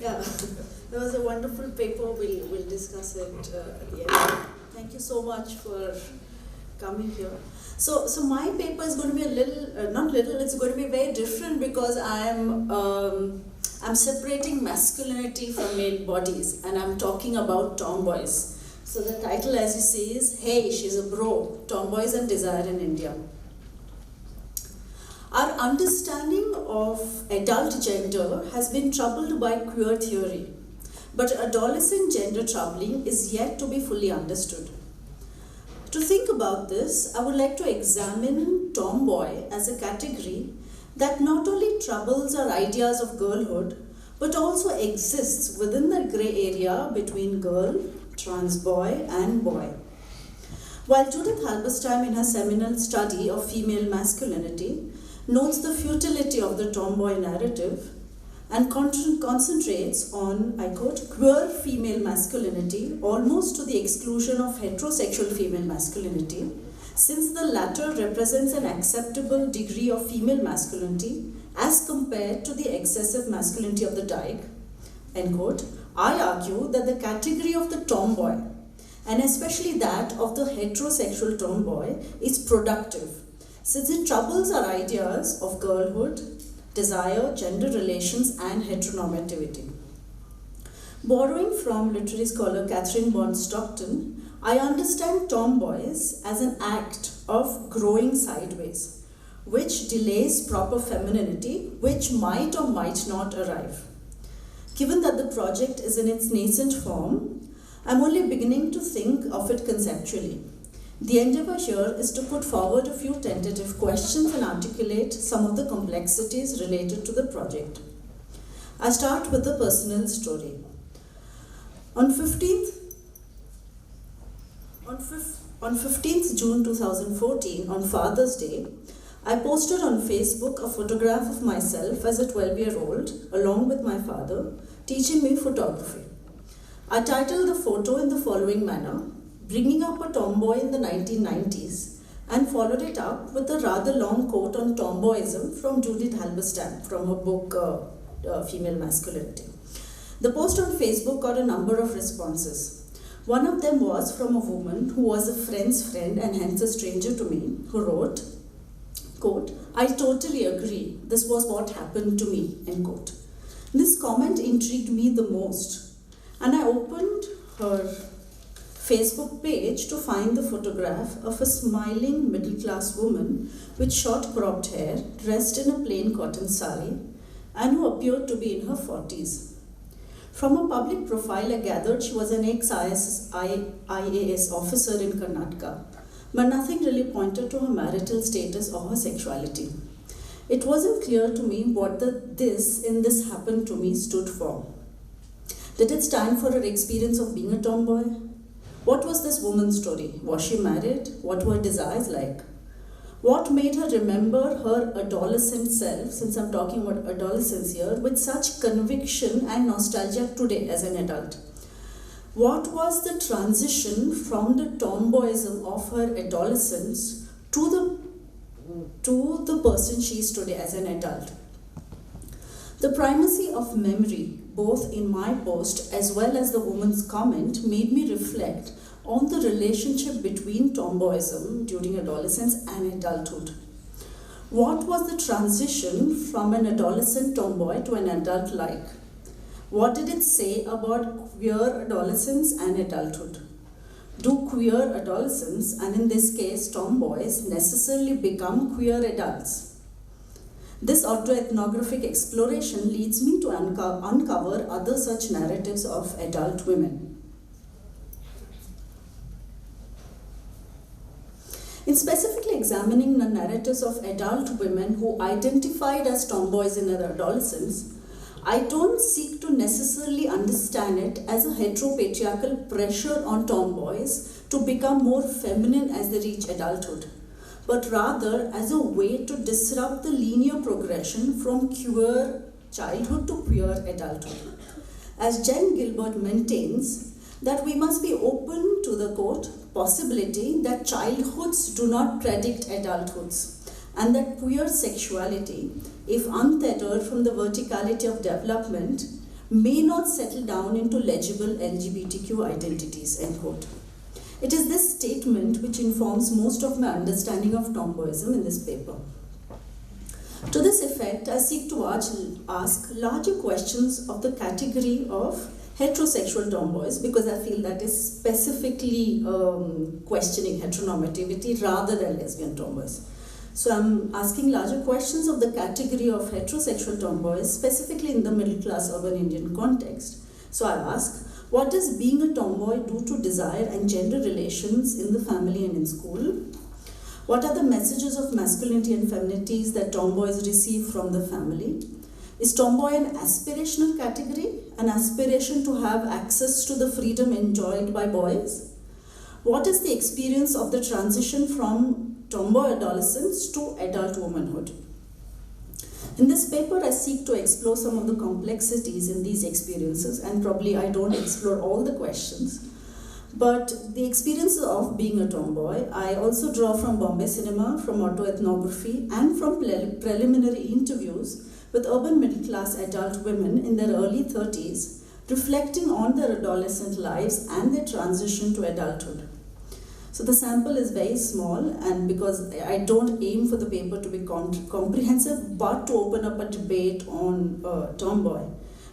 Yeah, that was a wonderful paper. We'll discuss it at the end. Thank you so much for coming here. So my paper is going to be a little, not little, it's going to be very different because I'm separating masculinity from male bodies, and I'm talking about tomboys. So the title, as you see, is Hey, She's a Bro, Tomboys and Desire in India. Our understanding of adult gender has been troubled by queer theory, but adolescent gender troubling is yet to be fully understood. To think about this, I would like to examine tomboy as a category that not only troubles our ideas of girlhood, but also exists within the grey area between girl, trans boy, and boy. While Judith Halberstam, in her seminal study of female masculinity, notes the futility of the tomboy narrative and concentrates on, I quote, queer female masculinity almost to the exclusion of heterosexual female masculinity, since the latter represents an acceptable degree of female masculinity as compared to the excessive masculinity of the dyke, end quote, I argue that the category of the tomboy, and especially that of the heterosexual tomboy, is productive, since it troubles our ideas of girlhood, desire, gender relations, and heteronormativity. Borrowing from literary scholar Catherine Bond Stockton, I understand tomboys as an act of growing sideways, which delays proper femininity, which might or might not arrive. Given that the project is in its nascent form, I'm only beginning to think of it conceptually. The endeavor here is to put forward a few tentative questions and articulate some of the complexities related to the project. I start with a personal story. On 15th June 2014, on Father's Day, I posted on Facebook a photograph of myself as a 12-year-old, along with my father, teaching me photography. I titled the photo in the following manner: Bringing Up a Tomboy in the 1990s, and followed it up with a rather long quote on tomboyism from Judith Halberstam from her book Female Masculinity. The post on Facebook got a number of responses. One of them was from a woman who was a friend's friend and hence a stranger to me, who wrote, quote, I totally agree, this was what happened to me, end quote. This comment intrigued me the most, and I opened her Facebook page to find the photograph of a smiling middle-class woman with short cropped hair, dressed in a plain cotton sari, and who appeared to be in her 40s. From her public profile, I gathered she was an ex-IAS officer in Karnataka, but nothing really pointed to her marital status or her sexuality. It wasn't clear to me what the this in this happened to me stood for. Did it stand for her experience of being a tomboy? What was this woman's story? Was she married? What were her desires like? What made her remember her adolescent self, since I'm talking about adolescence here, with such conviction and nostalgia today as an adult? What was the transition from the tomboyism of her adolescence to the person she is today as an adult? The primacy of memory, both in my post as well as the woman's comment, made me reflect on the relationship between tomboyism during adolescence and adulthood. What was the transition from an adolescent tomboy to an adult like? What did it say about queer adolescence and adulthood? Do queer adolescents, and in this case tomboys, necessarily become queer adults? This autoethnographic exploration leads me to uncover other such narratives of adult women. In specifically examining the narratives of adult women who identified as tomboys in their adolescence, I don't seek to necessarily understand it as a heteropatriarchal pressure on tomboys to become more feminine as they reach adulthood, but rather as a way to disrupt the linear progression from queer childhood to queer adulthood. As Jen Gilbert maintains, that we must be open to the, quote, possibility that childhoods do not predict adulthoods, and that queer sexuality if untethered from the verticality of development, may not settle down into legible LGBTQ identities, end quote. It is this statement which informs most of my understanding of tomboyism in this paper. To this effect, I seek to ask larger questions of the category of heterosexual tomboys, because I feel that is specifically questioning heteronormativity rather than lesbian tomboys. So I'm asking larger questions of the category of heterosexual tomboys, specifically in the middle class urban Indian context. So I ask, what does being a tomboy do to desire and gender relations in the family and in school? What are the messages of masculinity and feminities that tomboys receive from the family? Is tomboy an aspirational category, an aspiration to have access to the freedom enjoyed by boys? What is the experience of the transition from tomboy adolescence to adult womanhood? In this paper, I seek to explore some of the complexities in these experiences, and probably I don't explore all the questions. But the experiences of being a tomboy, I also draw from Bombay cinema, from autoethnography, and from preliminary interviews with urban middle-class adult women in their early 30s, reflecting on their adolescent lives and their transition to adulthood. So the sample is very small, and because I don't aim for the paper to be comprehensive, but to open up a debate on tomboy.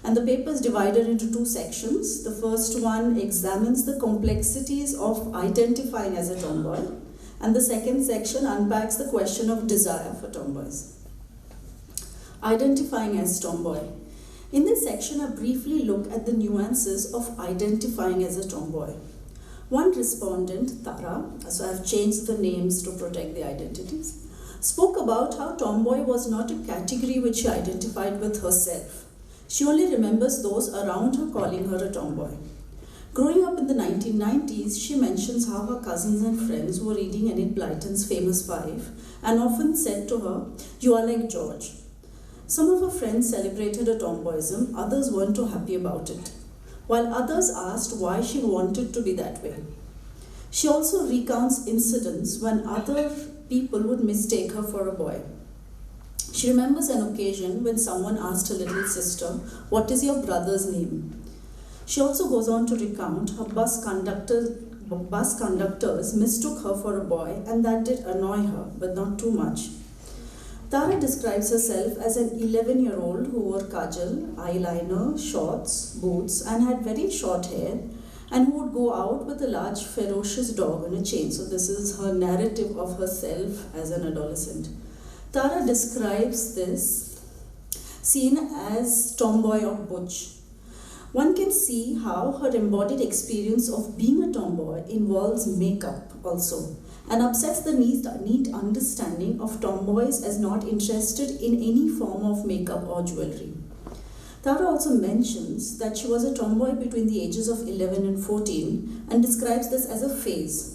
And the paper is divided into two sections. The first one examines the complexities of identifying as a tomboy, and the second section unpacks the question of desire for tomboys. Identifying as tomboy. In this section, I briefly look at the nuances of identifying as a tomboy. One respondent, Tara, so I've changed the names to protect the identities, spoke about how tomboy was not a category which she identified with herself. She only remembers those around her calling her a tomboy. Growing up in the 1990s, she mentions how her cousins and friends were reading Enid Blyton's Famous Five and often said to her, "You are like George." Some of her friends celebrated her tomboyism, others weren't too happy about it, while others asked why she wanted to be that way. She also recounts incidents when other people would mistake her for a boy. She remembers an occasion when someone asked her little sister, "What is your brother's name?" She also goes on to recount how bus conductors mistook her for a boy, and that did annoy her, but not too much. Tara describes herself as an 11-year-old who wore kajal, eyeliner, shorts, boots, and had very short hair, and who would go out with a large ferocious dog on a chain. So this is her narrative of herself as an adolescent. Tara describes this scene as tomboy or butch. One can see how her embodied experience of being a tomboy involves makeup also, and upsets the neat understanding of tomboys as not interested in any form of makeup or jewelry. Tara also mentions that she was a tomboy between the ages of 11 and 14 and describes this as a phase.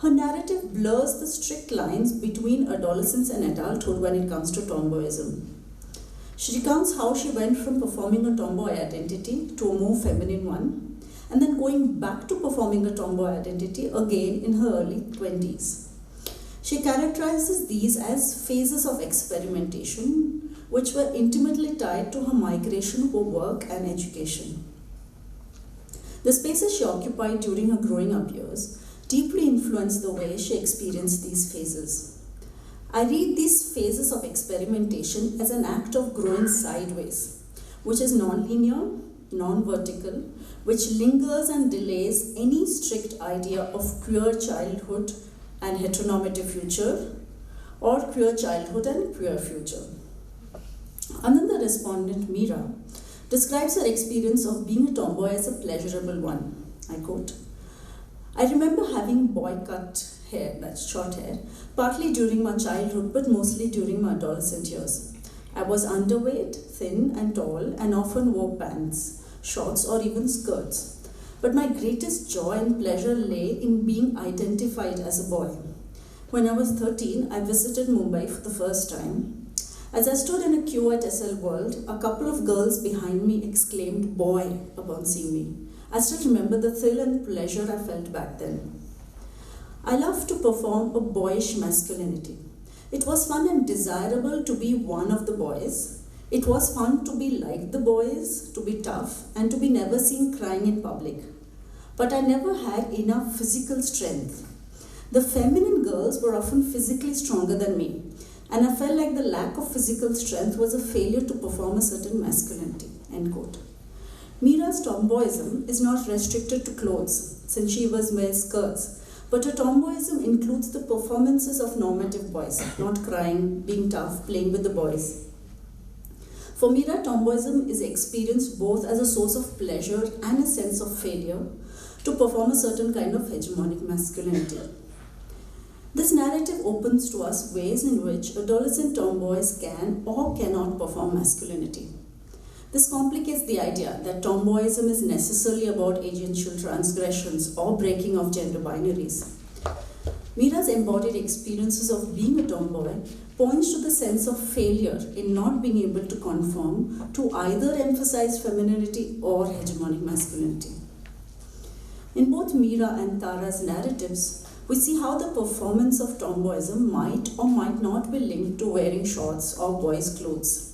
Her narrative blurs the strict lines between adolescence and adulthood when it comes to tomboyism. She recounts how she went from performing a tomboy identity to a more feminine one, and then going back to performing a tomboy identity again in her early 20s. She characterizes these as phases of experimentation, which were intimately tied to her migration for work and education. The spaces she occupied during her growing up years deeply influenced the way she experienced these phases. I read these phases of experimentation as an act of growing sideways, which is non-linear, non-vertical, which lingers and delays any strict idea of queer childhood and heteronormative future, or queer childhood and queer future. Another respondent, Meera, describes her experience of being a tomboy as a pleasurable one. I quote, "I remember having boy-cut hair, that's short hair, partly during my childhood but mostly during my adolescent years. I was underweight, thin and tall, and often wore pants, shorts or even skirts. But my greatest joy and pleasure lay in being identified as a boy. When I was 13, I visited Mumbai for the first time. As I stood in a queue at SL World, a couple of girls behind me exclaimed 'boy' upon seeing me. I still remember the thrill and pleasure I felt back then. I love to perform a boyish masculinity. It was fun and desirable to be one of the boys. It was fun to be like the boys, to be tough, and to be never seen crying in public. But I never had enough physical strength. The feminine girls were often physically stronger than me, and I felt like the lack of physical strength was a failure to perform a certain masculinity. End quote. Meera's tomboyism is not restricted to clothes, since she wears skirts, but her tomboyism includes the performances of normative boys, not crying, being tough, playing with the boys. For Meera, tomboyism is experienced both as a source of pleasure and a sense of failure to perform a certain kind of hegemonic masculinity. This narrative opens to us ways in which adolescent tomboys can or cannot perform masculinity. This complicates the idea that tomboyism is necessarily about agential transgressions or breaking of gender binaries. Meera's embodied experiences of being a tomboy points to the sense of failure in not being able to conform to either emphasized femininity or hegemonic masculinity. In both Meera and Tara's narratives, we see how the performance of tomboyism might or might not be linked to wearing shorts or boys' clothes.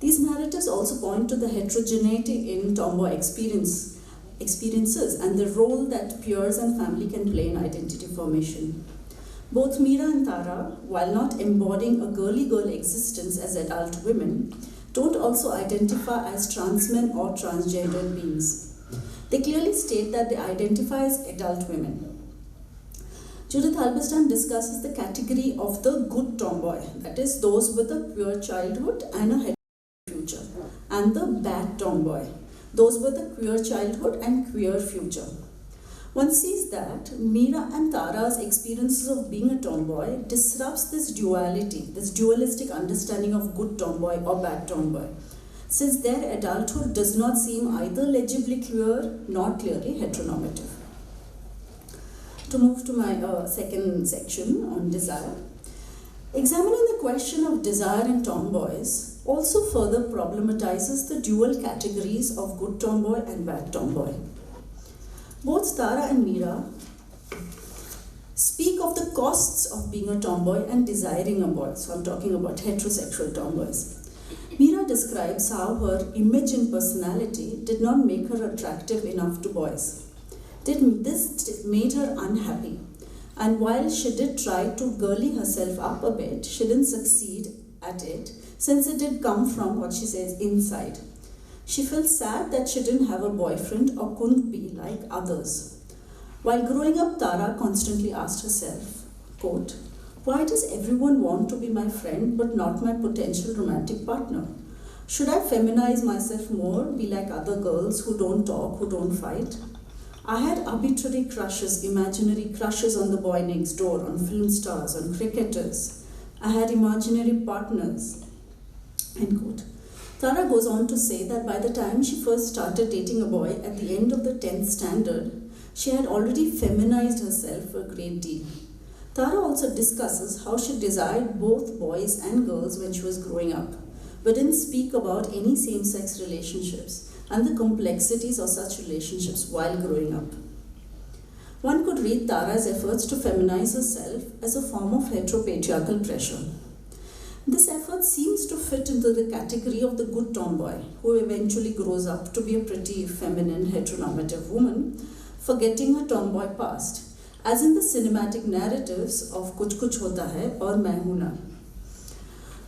These narratives also point to the heterogeneity in tomboy experiences and the role that peers and family can play in identity formation. Both Meera and Tara, while not embodying a girly girl existence as adult women, don't also identify as trans men or transgendered beings. They clearly state that they identify as adult women. Judith Halberstam discusses the category of the good tomboy, that is, those with a pure childhood and a future, and the bad tomboy, those with a queer childhood and queer future. One sees that Meera and Tara's experiences of being a tomboy disrupts this duality, this dualistic understanding of good tomboy or bad tomboy, since their adulthood does not seem either legibly queer nor clearly heteronormative. To move to my second section on desire, examining the question of desire in tomboys also further problematizes the dual categories of good tomboy and bad tomboy. Both Tara and Meera speak of the costs of being a tomboy and desiring a boy. So I'm talking about heterosexual tomboys. Meera describes how her image and personality did not make her attractive enough to boys. This made her unhappy. And while she did try to girly herself up a bit, she didn't succeed at it, since it did come from what she says inside. She felt sad that she didn't have a boyfriend or couldn't be like others. While growing up, Tara constantly asked herself, quote, "Why does everyone want to be my friend but not my potential romantic partner? Should I feminize myself more, be like other girls who don't talk, who don't fight?" I had arbitrary crushes, imaginary crushes on the boy next door, on film stars, on cricketers. I had imaginary partners. End quote. Tara goes on to say that by the time she first started dating a boy at the end of the 10th standard, she had already feminized herself a great deal. Tara also discusses how she desired both boys and girls when she was growing up, but didn't speak about any same-sex relationships and the complexities of such relationships while growing up. One could read Tara's efforts to feminize herself as a form of heteropatriarchal pressure. This effort seems to fit into the category of the good tomboy, who eventually grows up to be a pretty feminine heteronormative woman, forgetting her tomboy past, as in the cinematic narratives of Kuch Kuch Hota Hai or Main Hoon Na.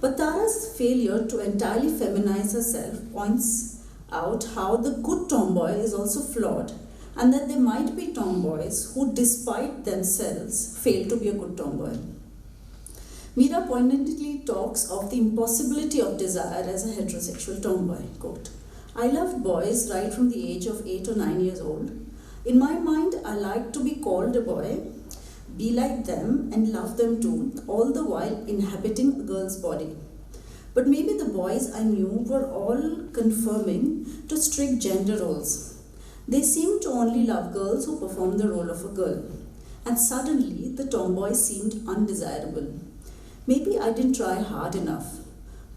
But Tara's failure to entirely feminize herself points out how the good tomboy is also flawed, and that there might be tomboys who, despite themselves, fail to be a good tomboy. Meera poignantly talks of the impossibility of desire as a heterosexual tomboy. Quote, "I loved boys right from the age of 8 or 9 years old. In my mind, I liked to be called a boy, be like them, and love them too, all the while inhabiting a girl's body. But maybe the boys I knew were all conforming to strict gender roles. They seemed to only love girls who performed the role of a girl. And suddenly, the tomboy seemed undesirable. Maybe I didn't try hard enough,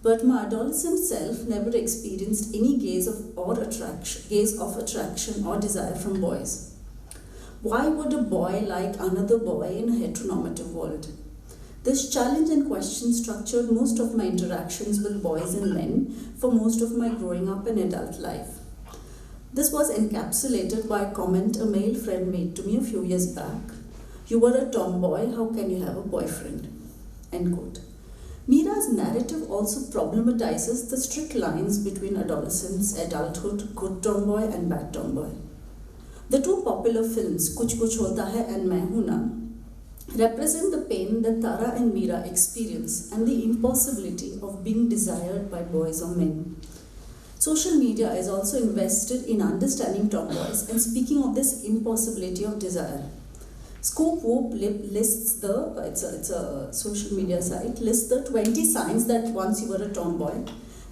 but my adolescent self never experienced any gaze of attraction or desire from boys. Why would a boy like another boy in a heteronormative world? This challenge and question structured most of my interactions with boys and men for most of my growing up and adult life. This was encapsulated by a comment a male friend made to me a few years back. "You were a tomboy, how can you have a boyfriend?" End quote. Mira's narrative also problematizes the strict lines between adolescence, adulthood, good tomboy and bad tomboy. The two popular films, Kuch Kuch Hota Hai and Main Hoon Na, represent the pain that Tara and Mira experience and the impossibility of being desired by boys or men. Social media is also invested in understanding tomboys and speaking of this impossibility of desire. Scoop Whoop lists it's a social media site, lists the 20 signs that once you were a tomboy,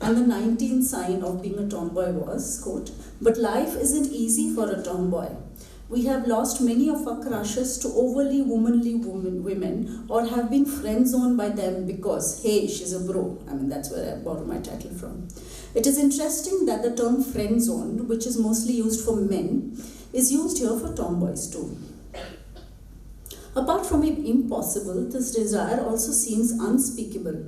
and the 19th sign of being a tomboy was, quote, "But life isn't easy for a tomboy. We have lost many of our crushes to overly womanly women or have been friend-zoned by them because, hey, she's a bro." I mean, that's where I borrowed my title from. It is interesting that the term friend-zoned, which is mostly used for men, is used here for tomboys too. Apart from being impossible, this desire also seems unspeakable.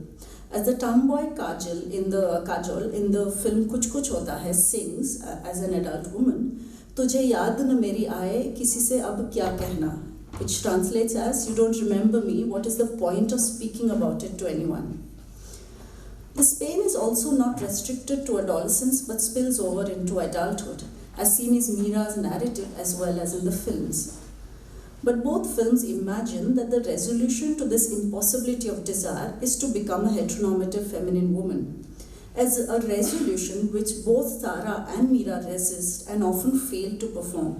As the tomboy Kajal in the film Kuch Kuch Hota Hai sings as an adult woman, "Tujhe yaad na meri aaye, kisi se ab kya kehna," which translates as, "You don't remember me, what is the point of speaking about it to anyone?" This pain is also not restricted to adolescence but spills over into adulthood, as seen in Mira's narrative as well as in the films. But both films imagine that the resolution to this impossibility of desire is to become a heteronormative feminine woman, as a resolution which both Tara and Mira resist and often fail to perform.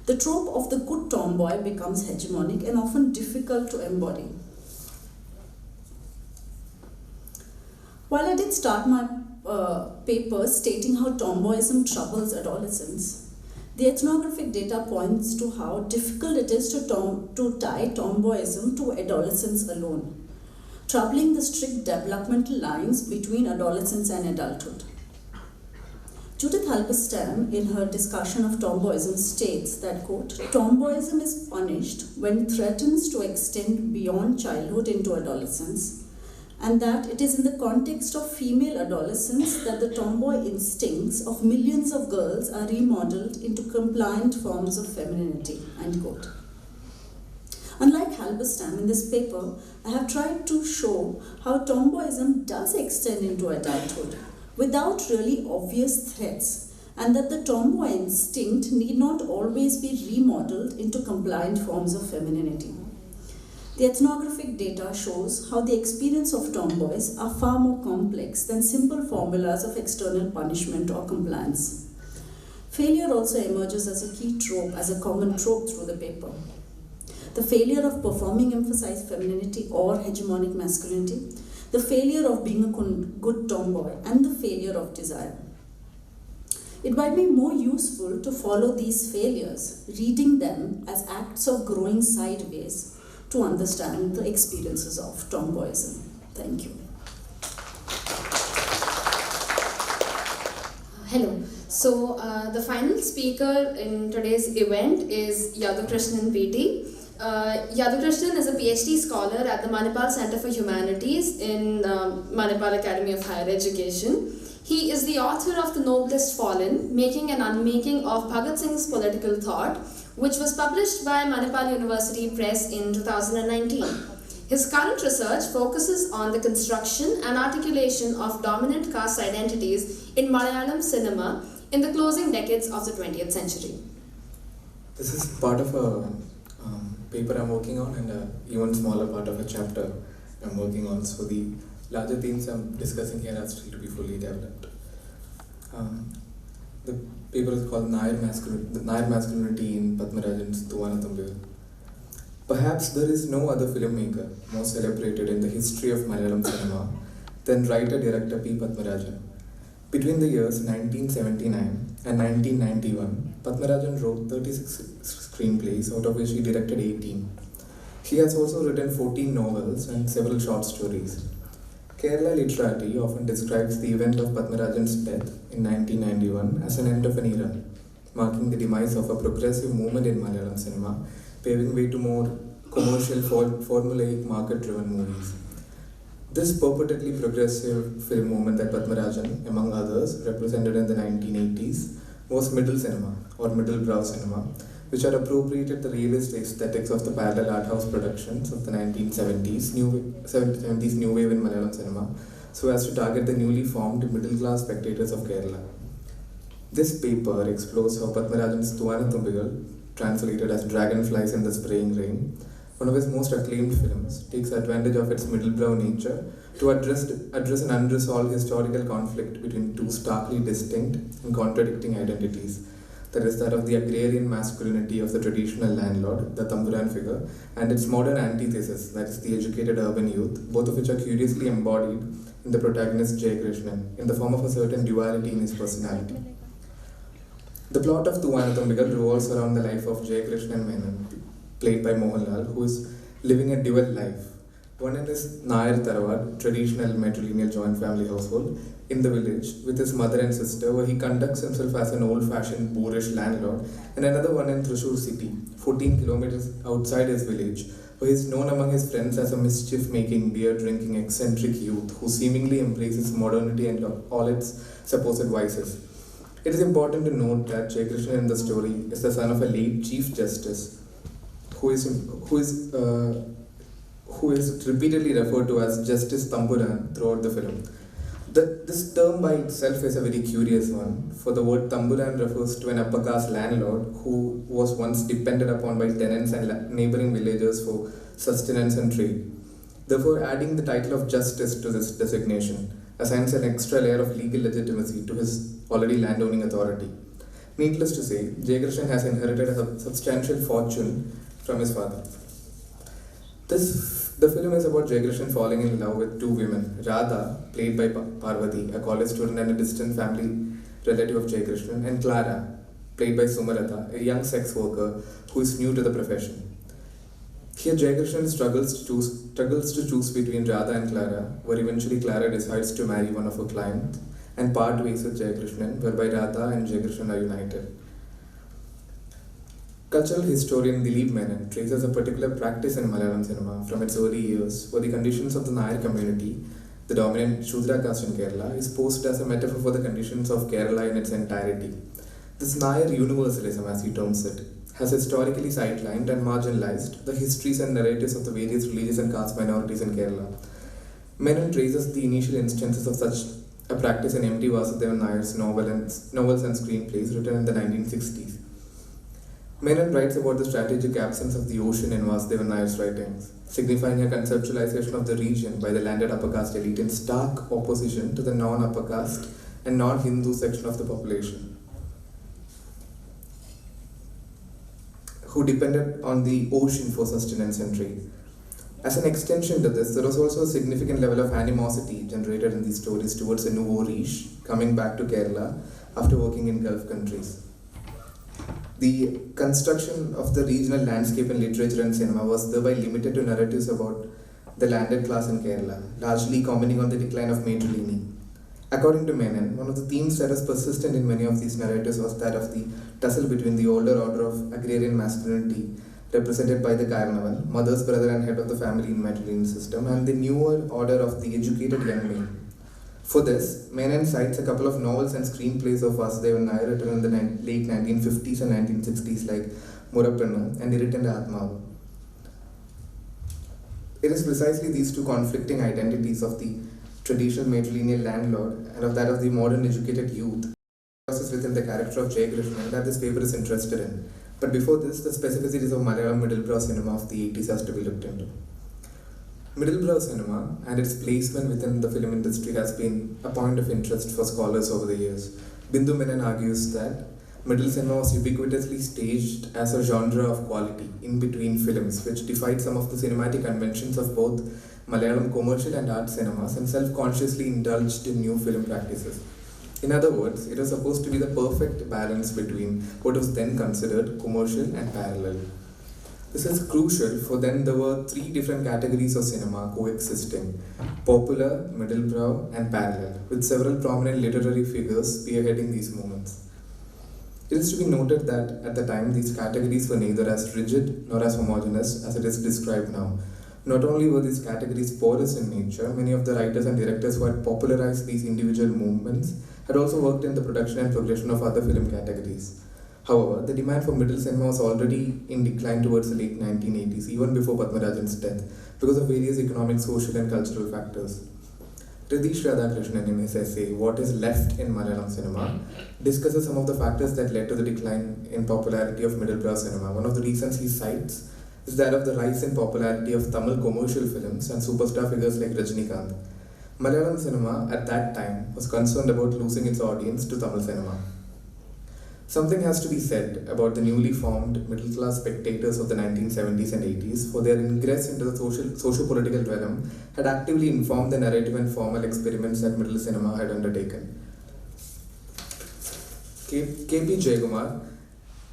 The trope of the good tomboy becomes hegemonic and often difficult to embody. While I did start my paper stating how tomboyism troubles adolescence, the ethnographic data points to how difficult it is to tie tomboyism to adolescence alone, troubling the strict developmental lines between adolescence and adulthood. Judith Halberstam, in her discussion of tomboyism, states that, quote, "Tomboyism is punished when it threatens to extend beyond childhood into adolescence, and that it is in the context of female adolescence that the tomboy instincts of millions of girls are remodeled into compliant forms of femininity," end quote. Unlike Halberstam, in this paper, I have tried to show how tomboyism does extend into adulthood without really obvious threats, and that the tomboy instinct need not always be remodeled into compliant forms of femininity. The ethnographic data shows how the experience of tomboys are far more complex than simple formulas of external punishment or compliance. Failure also emerges as a key trope, as a common trope through the paper. The failure of performing emphasized femininity or hegemonic masculinity, the failure of being a good tomboy, and the failure of desire. It might be more useful to follow these failures, reading them as acts of growing sideways, to understand the experiences of tomboyism. Thank you. Hello. So the final speaker in today's event is Yadukrishnan PT. Yadukrishnan is a PhD scholar at the Manipal Center for Humanities in Manipal Academy of Higher Education. He is the author of The Noblest Fallen, Making and Unmaking of Bhagat Singh's Political Thought, which was published by Manipal University Press in 2019. His current research focuses on the construction and articulation of dominant caste identities in Malayalam cinema in the closing decades of the 20th century. This is part of a paper I'm working on, and an even smaller part of a chapter I'm working on. So the larger themes I'm discussing here are still to be fully developed. The paper is called Nair Masculinity in Padmarajan's Tuvana. Perhaps there is no other filmmaker more celebrated in the history of Malayalam cinema than writer-director P. Padmarajan. Between the years 1979 and 1991, Padmarajan wrote 36 screenplays, out of which he directed 18. He has also written 14 novels and several short stories. Kerala literati often describes the event of Padmarajan's death in 1991 as an end of an era, marking the demise of a progressive movement in Malayalam cinema, paving way to more commercial, formulaic, market-driven movies. This purportedly progressive film movement that Padmarajan, among others, represented in the 1980s was middle cinema or middle brow cinema, which had appropriated the realist aesthetics of the parallel art house productions of the 1970s, 70s new wave in Malayalam cinema, so as to target the newly formed middle class spectators of Kerala. This paper explores how Padmarajan's Thuvanathumbikal, translated as Dragonflies in the Spraying Rain, one of his most acclaimed films, takes advantage of its middle-brow nature to address an unresolved historical conflict between two starkly distinct and contradicting identities. That is that of the agrarian masculinity of the traditional landlord, the Tamburan figure, and its modern antithesis, that is the educated urban youth, both of which are curiously embodied in the protagonist Yadukrishnan, in the form of a certain duality in his personality. The plot of Thuvanathumbikal revolves around the life of Yadukrishnan Menon, played by Mohanlal, who is living a dual life. One in his Nair Tharavad, traditional matrilineal joint family household, in the village with his mother and sister, where he conducts himself as an old-fashioned boorish landlord, and another one in Thrissur city, 14 kilometers outside his village, where he is known among his friends as a mischief-making, beer-drinking, eccentric youth who seemingly embraces modernity and all its supposed vices. It is important to note that Yadukrishnan in the story is the son of a late Chief Justice, who is repeatedly referred to as Justice Tamburan throughout the film. This term by itself is a very curious one, for the word Tamburan refers to an upper caste landlord who was once depended upon by tenants and neighboring villagers for sustenance and trade. Therefore, adding the title of Justice to this designation assigns an extra layer of legal legitimacy to his already landowning authority. Needless to say, Yadukrishnan has inherited a substantial fortune from his father. The film is about Yadukrishnan falling in love with two women, Radha, played by Parvati, a college student and a distant family relative of Yadukrishnan, and Clara, played by Sumarata, a young sex worker who is new to the profession. Here Yadukrishnan struggles to choose between Radha and Clara, where eventually Clara decides to marry one of her clients and part ways with Yadukrishnan, whereby Radha and Yadukrishnan are united. Cultural historian Dilip Menon traces a particular practice in Malayalam cinema from its early years, where the conditions of the Nair community, the dominant Shudra caste in Kerala, is posed as a metaphor for the conditions of Kerala in its entirety. This Nair universalism, as he terms it, has historically sidelined and marginalized the histories and narratives of the various religious and caste minorities in Kerala. Menon traces the initial instances of such a practice in M.T. Vasudevan Nair's novels and screenplays written in the 1960s. Menon writes about the strategic absence of the ocean in Vasudevan Nair's writings, signifying a conceptualization of the region by the landed upper caste elite in stark opposition to the non-upper caste and non-Hindu section of the population, who depended on the ocean for sustenance and trade. As an extension to this, there was also a significant level of animosity generated in these stories towards a nouveau riche coming back to Kerala after working in Gulf countries. The construction of the regional landscape in literature and cinema was thereby limited to narratives about the landed class in Kerala, largely commenting on the decline of matrilineal. According to Menon, one of the themes that is persistent in many of these narratives was that of the tussle between the older order of agrarian masculinity, represented by the Karnaval, mother's brother and head of the family in matrilineal system, and the newer order of the educated young man. For this, Menon cites a couple of novels and screenplays of Vasudevan Nair written in the late 1950s and 1960s like Murappennu and Irrittante Atmavu. It is precisely these two conflicting identities of the traditional matrilineal landlord and of that of the modern educated youth process within the character of Yadukrishnan that this paper is interested in. But before this, the specificities of Malayalam middle-brow cinema of the 80s has to be looked into. Middle-brow cinema and its placement within the film industry has been a point of interest for scholars over the years. Bindu Menon argues that middle cinema was ubiquitously staged as a genre of quality in between films, which defied some of the cinematic conventions of both Malayalam commercial and art cinemas and self-consciously indulged in new film practices. In other words, it was supposed to be the perfect balance between what was then considered commercial and parallel. This is crucial, for then there were three different categories of cinema coexisting: popular, middlebrow, and parallel, with several prominent literary figures spearheading these movements. It is to be noted that at the time these categories were neither as rigid nor as homogeneous as it is described now. Not only were these categories porous in nature, many of the writers and directors who had popularized these individual movements had also worked in the production and progression of other film categories. However, the demand for middle cinema was already in decline towards the late 1980s, even before Padmarajan's death, because of various economic, social and cultural factors. Radish Radhakrishnan, in his essay, What is Left in Malayalam Cinema, discusses some of the factors that led to the decline in popularity of middle-brow cinema. One of the reasons he cites is that of the rise in popularity of Tamil commercial films and superstar figures like Rajinikanth. Malayalam cinema at that time was concerned about losing its audience to Tamil cinema. Something has to be said about the newly formed middle-class spectators of the 1970s and 80s, for their ingress into the socio-political realm had actively informed the narrative and formal experiments that middle cinema had undertaken. K.P. Jayagumar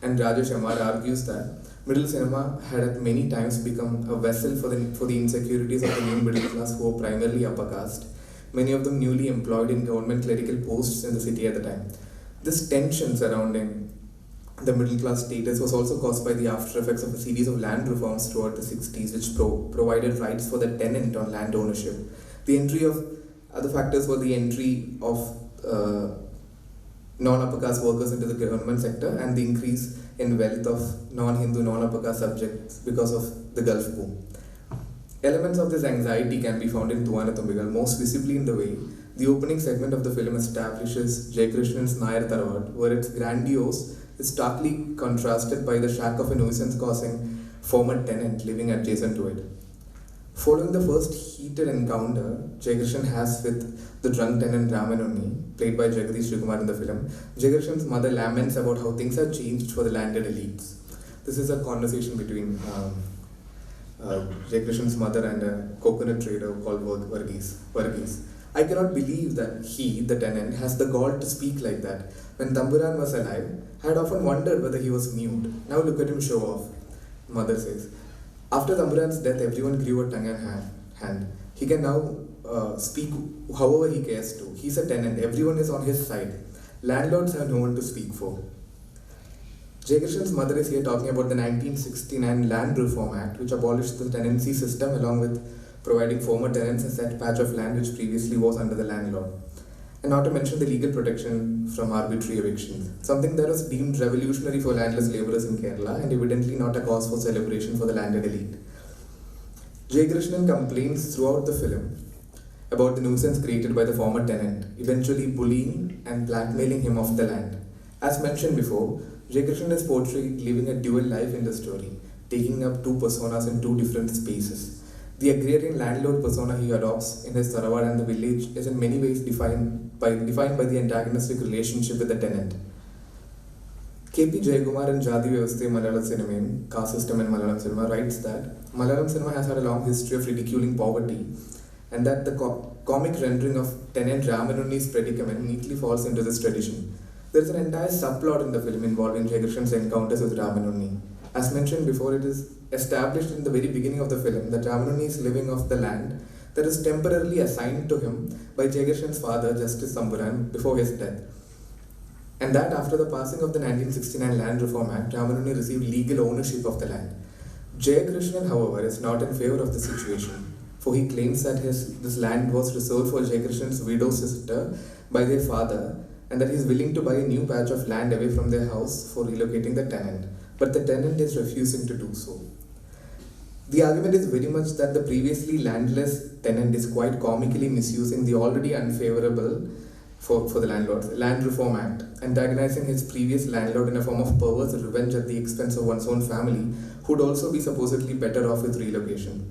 and Rajesh Amar argues that middle cinema had at many times become a vessel for the insecurities of the new middle class, who were primarily upper caste, many of them newly employed in government clerical posts in the city at the time. This tension surrounding the middle class status was also caused by the after effects of a series of land reforms throughout the 60s, which provided rights for the tenant on land ownership. The entry of other factors were the entry of non-upper caste workers into the government sector and the increase in wealth of non-Hindu, non-upper caste subjects because of the Gulf boom. Elements of this anxiety can be found in Thuvana Thumbigal, most visibly in the way the opening segment of the film establishes Jayakrishnan's Nair Tharavad, where its grandiose is starkly contrasted by the shack of a nuisance-causing former tenant living adjacent to it. Following the first heated encounter Jayakrishan has with the drunk tenant Ramanunni, played by Jagadish Srikumar in the film, Jayakrishan's mother laments about how things have changed for the landed elites. This is a conversation between Jayakrishan's mother and a coconut trader called Varghese. I cannot believe that he, the tenant, has the gall to speak like that. When Tamburan was alive, I had often wondered whether he was mute. Now look at him show off, mother says. After Tamburan's death, everyone grew a tongue and hand. He can now speak however he cares to. He's a tenant, everyone is on his side. Landlords have no one to speak for. Jayakrishan's mother is here talking about the 1969 Land Reform Act, which abolished the tenancy system along with providing former tenants a set patch of land which previously was under the landlord. And not to mention the legal protection from arbitrary evictions, something that was deemed revolutionary for landless labourers in Kerala and evidently not a cause for celebration for the landed elite. Jayakrishan complains throughout the film about the nuisance created by the former tenant, eventually bullying and blackmailing him off the land. As mentioned before, Jayakrishan is portrayed living a dual life in the story, taking up two personas in two different spaces. The agrarian landlord persona he adopts in his Sarawad and the village is in many ways defined by the antagonistic relationship with the tenant. K.P. Jayagumar in Jati Vyavasthe Malayalam Cinema, caste system in Malayalam cinema, writes that Malayalam cinema has had a long history of ridiculing poverty and that the comic rendering of tenant Ramanunni's predicament neatly falls into this tradition. There is an entire subplot in the film involving Jayakrishan's encounters with Ramanunni. As mentioned before, it is established in the very beginning of the film that Ramanunni is living off the land that is temporarily assigned to him by Jayakrishan's father, Justice Samburan, before his death. And that after the passing of the 1969 Land Reform Act, Ramanunni received legal ownership of the land. Jayakrishan, however, is not in favour of the situation, for he claims that this land was reserved for Jayakrishan's widow sister by their father and that he is willing to buy a new patch of land away from their house for relocating the tenant. But the tenant is refusing to do so. The argument is very much that the previously landless tenant is quite comically misusing the already unfavourable for the landlords Land Reform Act, antagonizing his previous landlord in a form of perverse revenge at the expense of one's own family, who would also be supposedly better off with relocation.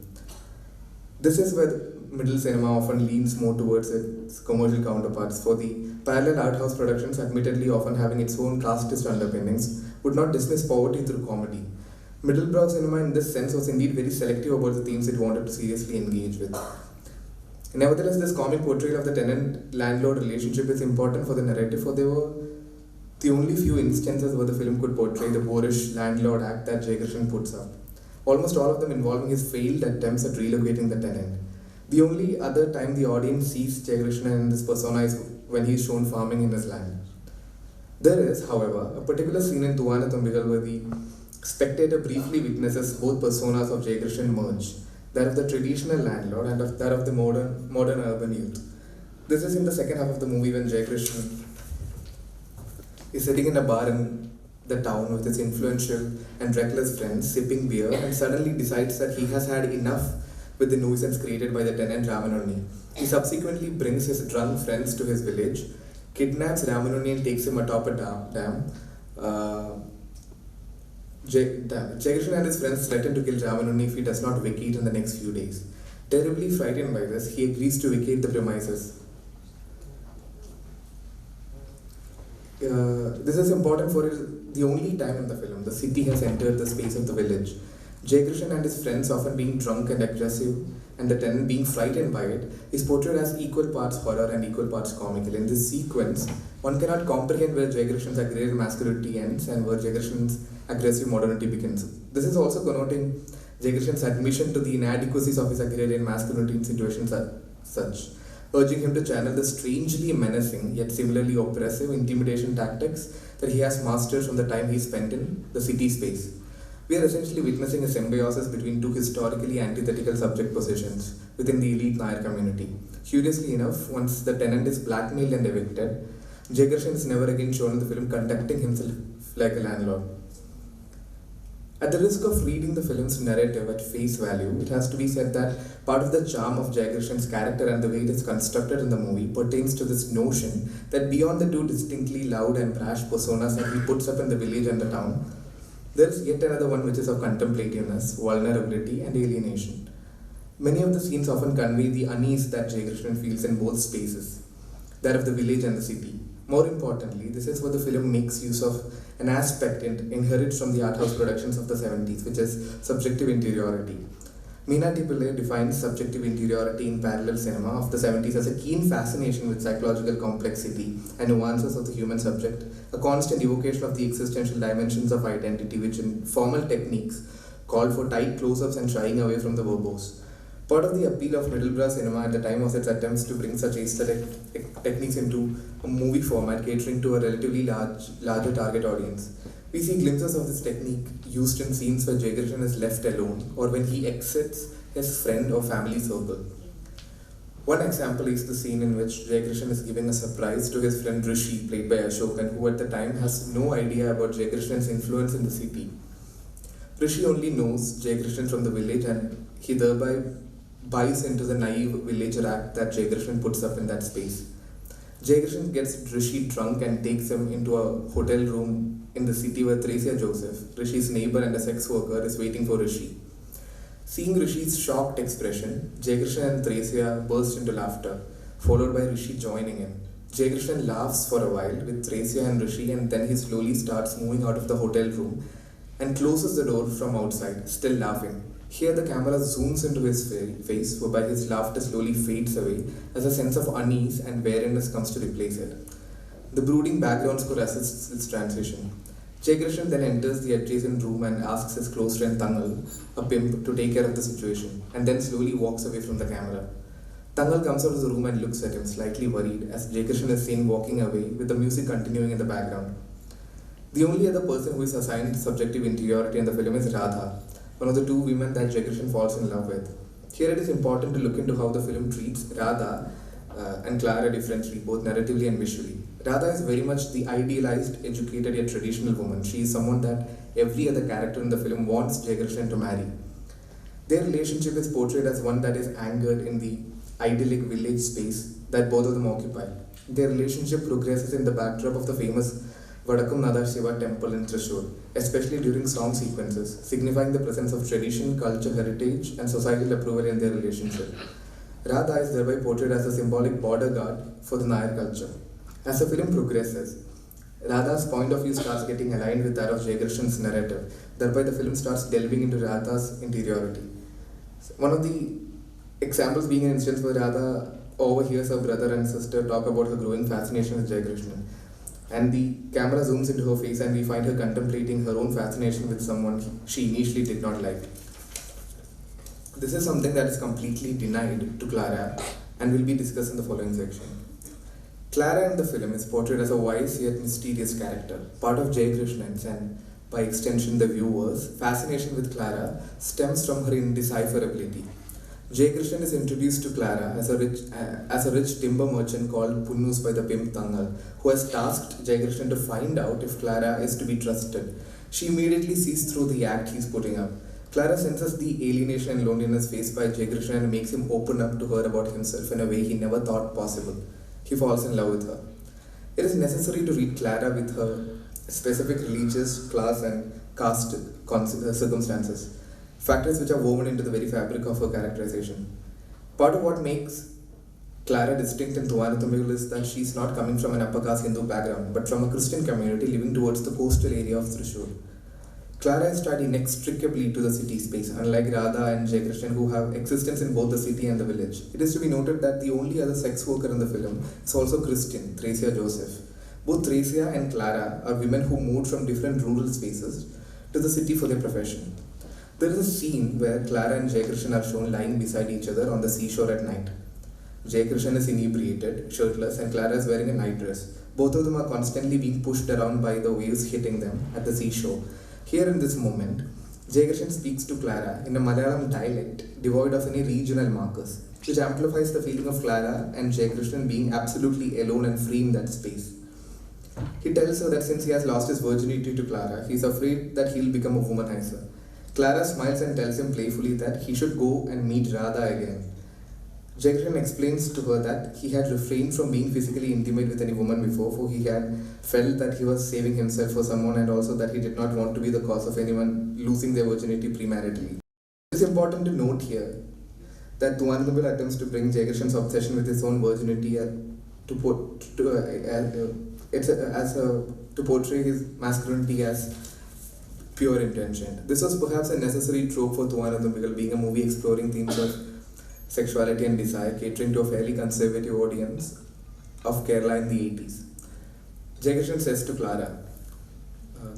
This is where middle cinema often leans more towards its commercial counterparts, for the parallel art house productions, admittedly often having its own casteist underpinnings, would not dismiss poverty through comedy. Middlebrow cinema in this sense was indeed very selective about the themes it wanted to seriously engage with. Nevertheless, this comic portrayal of the tenant-landlord relationship is important for the narrative, for they were the only few instances where the film could portray the boorish landlord act that Jayakrishan puts up. Almost all of them involving his failed attempts at relocating the tenant. The only other time the audience sees Jayakrishan in this persona is when he is shown farming in his land. There is, however, a particular scene in Tuvana Thambigal where the spectator briefly witnesses both personas of Jayakrishnan merge, that of the traditional landlord and that of the modern urban youth. This is in the second half of the movie when Jayakrishnan is sitting in a bar in the town with his influential and reckless friends, sipping beer, and suddenly decides that he has had enough with the nuisance created by the tenant Ramanonni. He subsequently brings his drunk friends to his village, kidnaps Ramanonni and takes him atop a dam. Jayakrishnan and his friends threaten to kill Ramanonni if he does not vacate in the next few days. Terribly frightened by this, he agrees to vacate the premises. This is important for the only time in the film the city has entered the space of the village. Jayakrishnan and his friends often being drunk and aggressive, and the tenant being frightened by it, is portrayed as equal parts horror and equal parts comical. In this sequence, one cannot comprehend where Jayakrishna's agrarian masculinity ends and where Jayakrishna's aggressive modernity begins. This is also connoting Jayakrishna's admission to the inadequacies of his agrarian masculinity in situations as such, urging him to channel the strangely menacing yet similarly oppressive intimidation tactics that he has mastered from the time he spent in the city space. We are essentially witnessing a symbiosis between two historically antithetical subject positions within the elite Nair community. Curiously enough, once the tenant is blackmailed and evicted, Jayakrishnan is never again shown in the film conducting himself like a landlord. At the risk of reading the film's narrative at face value, it has to be said that part of the charm of Jayakrishna's character and the way it is constructed in the movie pertains to this notion that beyond the two distinctly loud and brash personas that he puts up in the village and the town, there is yet another one which is of contemplativeness, vulnerability, and alienation. Many of the scenes often convey the unease that Jayakrishnan feels in both spaces, that of the village and the city. More importantly, this is what the film makes use of an aspect inherited from the art house productions of the 70s, which is subjective interiority. Meena T. Pillai defines subjective interiority in parallel cinema of the 70s as a keen fascination with psychological complexity and nuances of the human subject, a constant evocation of the existential dimensions of identity, which in formal techniques called for tight close-ups and shying away from the verbose. Part of the appeal of Middlebrow cinema at the time was its attempts to bring such aesthetic techniques into a movie format catering to a relatively larger target audience. We see glimpses of this technique used in scenes where Jayakrishnan is left alone or when he exits his friend or family circle. One example is the scene in which Jayakrishnan is giving a surprise to his friend Rishi, played by Ashok, and who at the time has no idea about Jayakrishnan's influence in the city. Rishi only knows Jayakrishnan from the village, and he thereby buys into the naive villager act that Jayakrishnan puts up in that space. Jayakrishnan gets Rishi drunk and takes him into a hotel room in the city where Theresia Joseph, Rishi's neighbor and a sex worker, is waiting for Rishi. Seeing Rishi's shocked expression, Jayakrishnan and Theresia burst into laughter, followed by Rishi joining in. Jayakrishnan laughs for a while with Theresia and Rishi, and then he slowly starts moving out of the hotel room and closes the door from outside, still laughing. Here the camera zooms into his face, whereby his laughter slowly fades away as a sense of unease and weariness comes to replace it. The brooding background score assists this transition. Jayakrishnan then enters the adjacent room and asks his close friend Tangal, a pimp, to take care of the situation, and then slowly walks away from the camera. Tangal comes out of the room and looks at him, slightly worried, as Jayakrishnan is seen walking away with the music continuing in the background. The only other person who is assigned subjective interiority in the film is Radha, one of the two women that Jayakrishnan falls in love with. Here it is important to look into how the film treats Radha and Clara differently, both narratively and visually. Radha is very much the idealized, educated yet traditional woman. She is someone that every other character in the film wants Jayakrishnan to marry. Their relationship is portrayed as one that is anchored in the idyllic village space that both of them occupy. Their relationship progresses in the backdrop of the famous Vadakam Nada Shiva temple in Thrissur, especially during song sequences, signifying the presence of tradition, culture, heritage, and societal approval in their relationship. Radha is thereby portrayed as a symbolic border guard for the Nair culture. As the film progresses, Radha's point of view starts getting aligned with that of Jayakrishnan's narrative. Thereby the film starts delving into Radha's interiority. One of the examples being an instance where Radha overhears her brother and sister talk about her growing fascination with Jayakrishnan. And the camera zooms into her face and we find her contemplating her own fascination with someone she initially did not like. This is something that is completely denied to Clara and will be discussed in the following section. Clara in the film is portrayed as a wise yet mysterious character, part of Jayakrishnan's and, by extension, the viewer's fascination with Clara stems from her indecipherability. Jayakrishan is introduced to Clara as a rich timber merchant called Punnus by the pimp Tangal, who has tasked Jayakrishan to find out if Clara is to be trusted. She immediately sees through the act he's putting up. Clara senses the alienation and loneliness faced by Jayakrishan and makes him open up to her about himself in a way he never thought possible. He falls in love with her. It is necessary to read Clara with her specific religious, class and caste circumstances, factors which are woven into the very fabric of her characterization. Part of what makes Clara distinct in Thuvanathambil is that she is not coming from an upper caste Hindu background, but from a Christian community living towards the coastal area of Thrissur. Clara is tied inextricably to the city space, unlike Radha and Jayakrishan, who have existence in both the city and the village. It is to be noted that the only other sex worker in the film is also Christian, Thracia Joseph. Both Thracia and Clara are women who moved from different rural spaces to the city for their profession. There is a scene where Clara and Jayakrishan are shown lying beside each other on the seashore at night. Jayakrishan is inebriated, shirtless, and Clara is wearing a night dress. Both of them are constantly being pushed around by the waves hitting them at the seashore. Here in this moment, Jayakrishan speaks to Clara in a Malayalam dialect devoid of any regional markers, which amplifies the feeling of Clara and Jayakrishan being absolutely alone and free in that space. He tells her that since he has lost his virginity to Clara, he is afraid that he will become a womanizer. Clara smiles and tells him playfully that he should go and meet Radha again. Jayakrishan explains to her that he had refrained from being physically intimate with any woman before, for he had felt that he was saving himself for someone and also that he did not want to be the cause of anyone losing their virginity premaritally. It is important to note here that Thuvanathambil attempts to bring Jayakrishan's obsession with his own virginity to portray his masculinity as pure intention. This was perhaps a necessary trope for Thuvanathambil, being a movie exploring themes of sexuality and desire, catering to a fairly conservative audience of Kerala in the 80s. Jayakrishan says to Clara,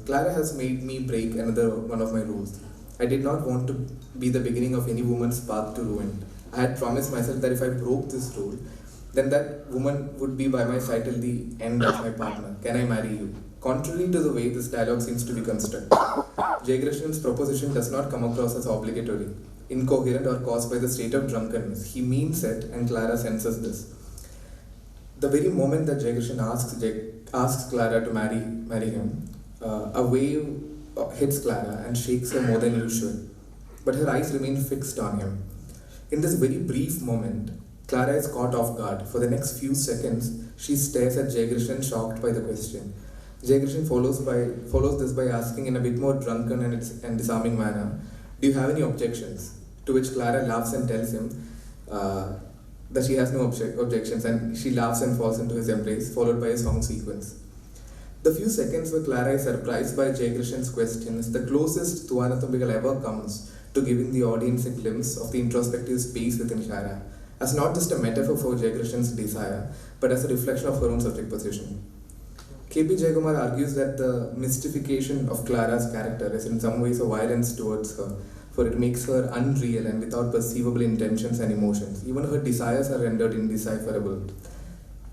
Clara has made me break another one of my rules. I did not want to be the beginning of any woman's path to ruin. I had promised myself that if I broke this rule, then that woman would be by my side till the end of my partner. Can I marry you? Contrary to the way this dialogue seems to be constructed, Jayakrishan's proposition does not come across as obligatory, incoherent, or caused by the state of drunkenness. He means it, and Clara senses this. The very moment that Jayakrishan asks Clara to marry him, a wave hits Clara and shakes her more than usual, but her eyes remain fixed on him. In this very brief moment, Clara is caught off guard. For the next few seconds, she stares at Jayakrishan, shocked by the question. Jayakrishan follows this by asking in a bit more drunken and disarming manner, do you have any objections? To which Clara laughs and tells him that she has no objections, and she laughs and falls into his embrace, followed by a song sequence. The few seconds where Clara is surprised by Jayakrishan's question is the closest Thuvanathambil ever comes to giving the audience a glimpse of the introspective space within Clara, as not just a metaphor for Jayakrishan's desire, but as a reflection of her own subject position. K.P. Jayakumar argues that the mystification of Clara's character is in some ways a violence towards her, for it makes her unreal and without perceivable intentions and emotions. Even her desires are rendered indecipherable.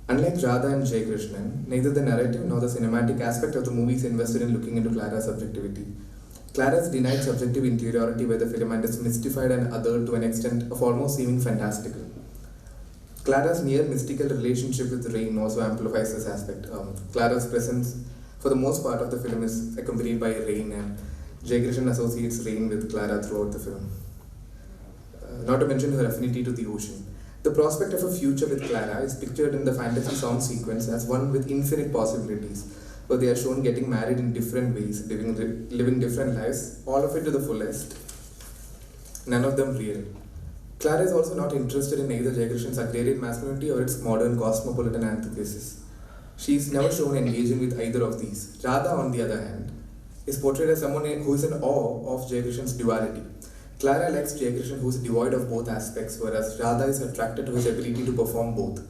Unlike Radha and Jayakrishan, neither the narrative nor the cinematic aspect of the movie is invested in looking into Clara's subjectivity. Clara is denied subjective interiority by the film and is mystified and othered to an extent of almost seeming fantastical. Clara's near mystical relationship with rain also amplifies this aspect. Clara's presence, for the most part of the film, is accompanied by rain, and Jayakrishan associates rain with Clara throughout the film. Not to mention her affinity to the ocean. The prospect of a future with Clara is pictured in the fantasy song sequence as one with infinite possibilities, where they are shown getting married in different ways, living different lives, all of it to the fullest, none of them real. Clara is also not interested in either Jayakrishan's agrarian masculinity or its modern cosmopolitan antithesis. She is never shown engaging with either of these. Radha, on the other hand, is portrayed as someone who is in awe of Jayakrishan's duality. Clara likes Jayakrishan, who is devoid of both aspects, whereas Radha is attracted to his ability to perform both.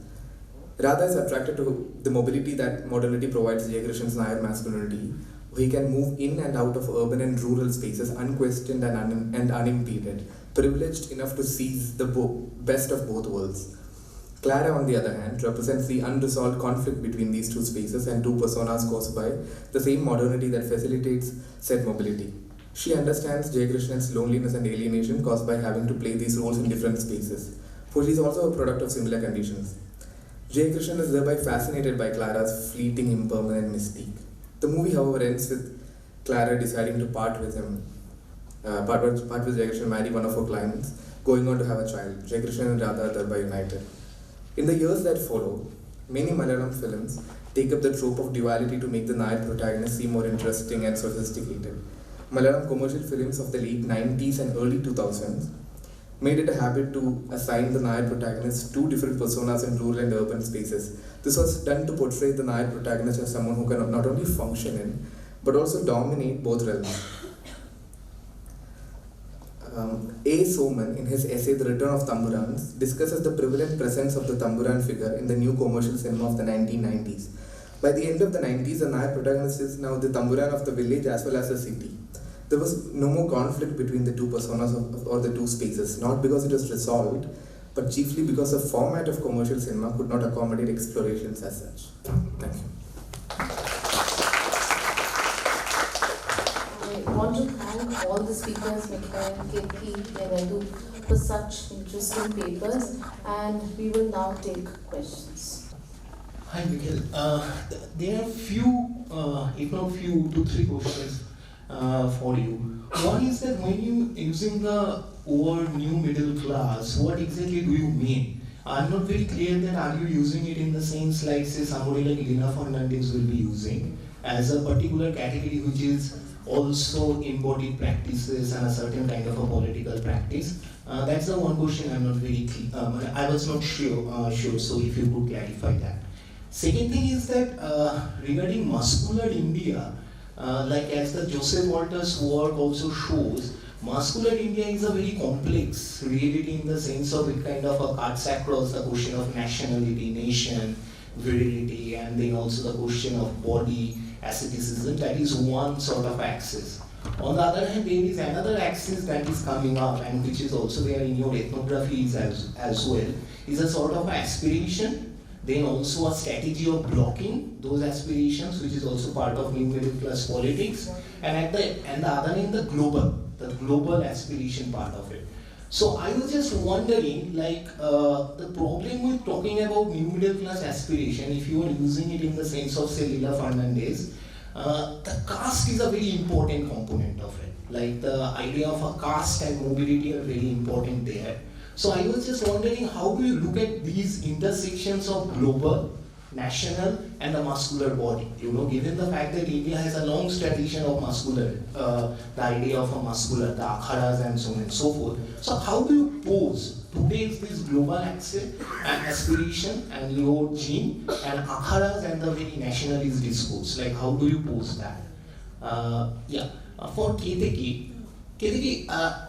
Radha is attracted to the mobility that modernity provides Jayakrishan's Nair masculinity, where he can move in and out of urban and rural spaces unquestioned and unimpeded, privileged enough to seize the best of both worlds. Clara, on the other hand, represents the unresolved conflict between these two spaces and two personas caused by the same modernity that facilitates said mobility. She understands Jayakrishnan's loneliness and alienation caused by having to play these roles in different spaces, for she is also a product of similar conditions. Jayakrishan is thereby fascinated by Clara's fleeting, impermanent mystique. The movie, however, ends with Clara deciding to part with Jayakrishan, marry one of her clients, going on to have a child. Jayakrishan and Radha are thereby united. In the years that follow, many Malayalam films take up the trope of duality to make the Nair protagonist seem more interesting and sophisticated. Malayalam commercial films of the late 90s and early 2000s made it a habit to assign the Nair protagonist two different personas in rural and urban spaces. This was done to portray the Nair protagonist as someone who can not only function in, but also dominate both realms. A. Soman, in his essay The Return of Tamburans, discusses the prevalent presence of the Tamburan figure in the new commercial cinema of the 1990s. By the end of the 90s, the Nair protagonist is now the Tamburan of the village as well as the city. There was no more conflict between the two personas or the two spaces, not because it was resolved, but chiefly because the format of commercial cinema could not accommodate explorations as such. Thank you. I want to thank all the speakers, Michiel, Ketaki, and Edu, for such interesting papers, and we will now take questions. Hi, Michiel. There are few, if not few, 2-3 questions for you. One is that when you using the word new middle class, what exactly do you mean? I'm not very clear that are you using it in the sense like say somebody like Lina Fernandez will be using as a particular category which is also embodied practices and a certain kind of a political practice. That's the one question I'm not very clear. I was not sure, so if you could clarify that. Second thing is that regarding muscular India, like as the Joseph Walter's work also shows, muscular India is a very complex reality in the sense of it kind of cuts across the question of nationality, nation, virility, and then also the question of body, asceticism. That is one sort of axis. On the other hand, there is another axis that is coming up and which is also there in your ethnographies as well, is a sort of aspiration, then also a strategy of blocking those aspirations, which is also part of new middle class politics, and the other end, the global aspiration part of it. So I was just wondering, like, the problem with talking about new middle class aspiration, if you are using it in the sense of, say, Lila Fernandez, the caste is a very important component of it. Like the idea of a caste and mobility are very important there. So I was just wondering, how do you look at these intersections of global, national, and the muscular body? You know, given the fact that India has a long tradition of muscular, the idea of a muscular, the akharas and so on and so forth. So how do you pose today's this global axis and aspiration and your gene and akharas and the very nationalist discourse? Like how do you pose that? For Ketaki,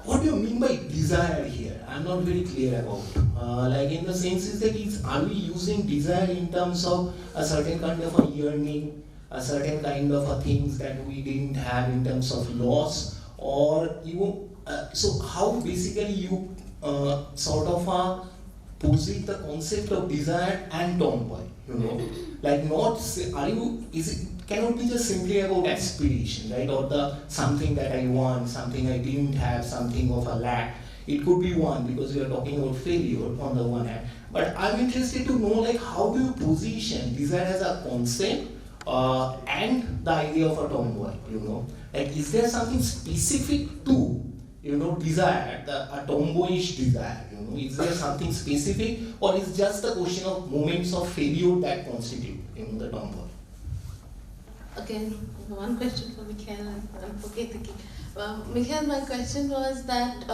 what do you mean by desire here? I'm not very clear about. Like in the sense is that are we using desire in terms of a certain kind of a yearning, a certain kind of a things that we didn't have in terms of loss, or you? So how basically you sort of posing the concept of desire and tomboy? You know, like not cannot be just simply about aspiration, right? Or the something that I want, something I didn't have, something of a lack. It could be one because we are talking about failure on the one hand. But I'm interested to know, like, how do you position desire as a concept and the idea of a tomboy? You know, like, is there something specific to desire, a tomboyish desire? You know, is there something specific, or is just a question of moments of failure that constitute the tomboy? Again, one question for Michiel and for Ketaki. Michiel, my question was that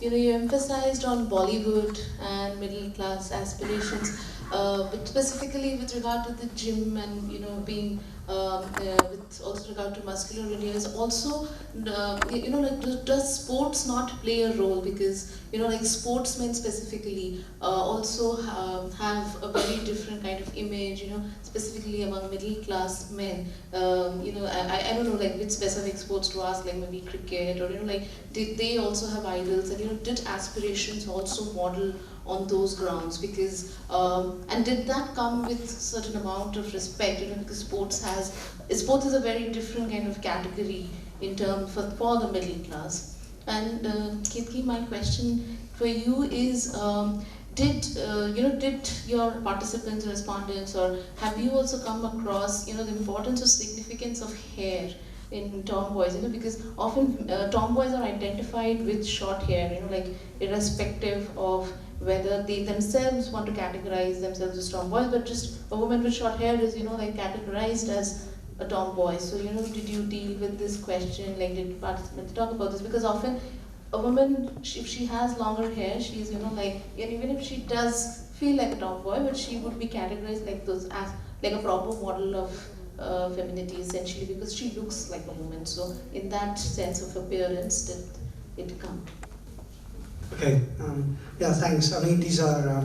you emphasized on Bollywood and middle class aspirations, but specifically with regard to the gym and being with also regard to muscular India is also like does sports not play a role, because like sportsmen specifically also have a very different kind of image, specifically among middle class men. I don't know like which specific sports to ask, like maybe cricket, or like did they also have idols, and did aspirations also model on those grounds? Because and did that come with certain amount of respect? Because sports is a very different kind of category in terms for the middle class. And Ketaki, my question for you is, did your participants, respondents, or have you also come across the importance or significance of hair in tomboys? Because often tomboys are identified with short hair, like irrespective of whether they themselves want to categorize themselves as tomboys, but just a woman with short hair is like categorized as a tomboy. So did you deal with this question? Like, did participants talk about this? Because often a woman, if she has longer hair, she's and even if she does feel like a tomboy, but she would be categorized like those as like a proper model of femininity, essentially, because she looks like a woman. So in that sense of appearance, did it come? Okay. Yeah. Thanks. I mean, these are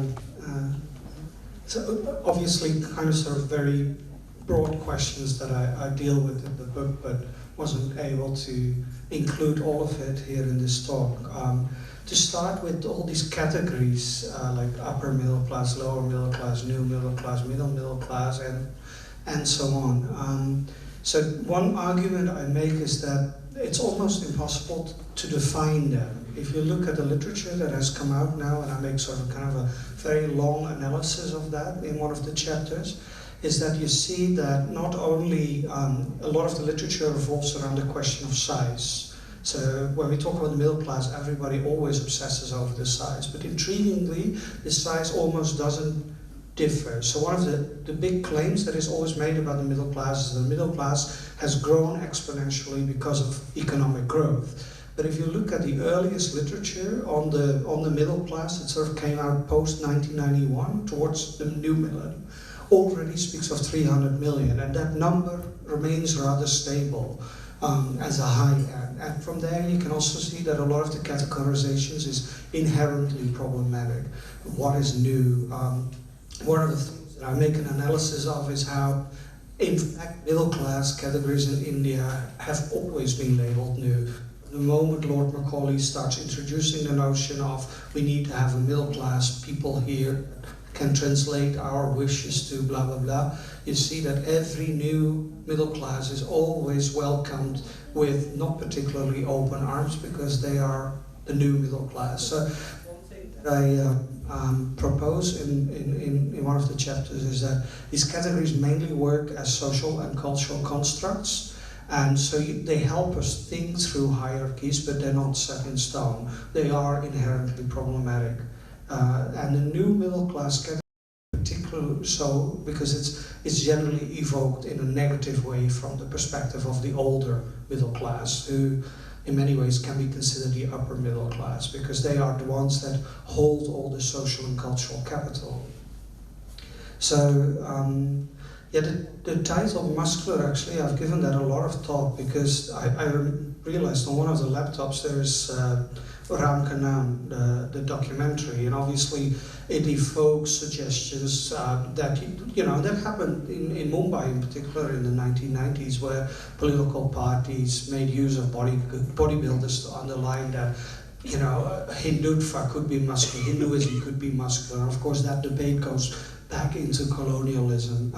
so obviously kind of sort of very broad questions that I deal with in the book, but wasn't able to include all of it here in this talk. To start with, all these categories like upper middle class, lower middle class, new middle class, middle class, and so on. So one argument I make is that it's almost impossible to define them. If you look at the literature that has come out now, and I make sort of kind of a very long analysis of that in one of the chapters, is that you see that not only a lot of the literature revolves around the question of size. So when we talk about the middle class, everybody always obsesses over the size. But intriguingly, the size almost doesn't differ. So one of the big claims that is always made about the middle class is that the middle class has grown exponentially because of economic growth. But if you look at the earliest literature on the middle class, it sort of came out post-1991, towards the new millennium, already speaks of 300 million, and that number remains rather stable as a high end. And from there you can also see that a lot of the categorizations is inherently problematic. What is new? One of the things that I make an analysis of is how, in fact, middle class categories in India have always been labeled new. The moment Lord Macaulay starts introducing the notion of we need to have a middle class people here can translate our wishes to blah blah blah, you see that every new middle class is always welcomed with not particularly open arms because they are the new middle class. So one thing that I propose in one of the chapters is that these categories mainly work as social and cultural constructs, and so they help us think through hierarchies, but they're not set in stone. They are inherently problematic. And the new middle class category, particularly so because it's generally evoked in a negative way from the perspective of the older middle class, who in many ways can be considered the upper middle class, because they are the ones that hold all the social and cultural capital. So the title muscular, actually I've given that a lot of thought, because I realized on one of the laptops there is Ram Ka Naam, the documentary, and obviously it evokes suggestions that that happened in Mumbai in particular in the 1990s, where political parties made use of bodybuilders to underline that Hindutva could be muscular, Hinduism could be muscular. Of course, that debate goes back into colonialism.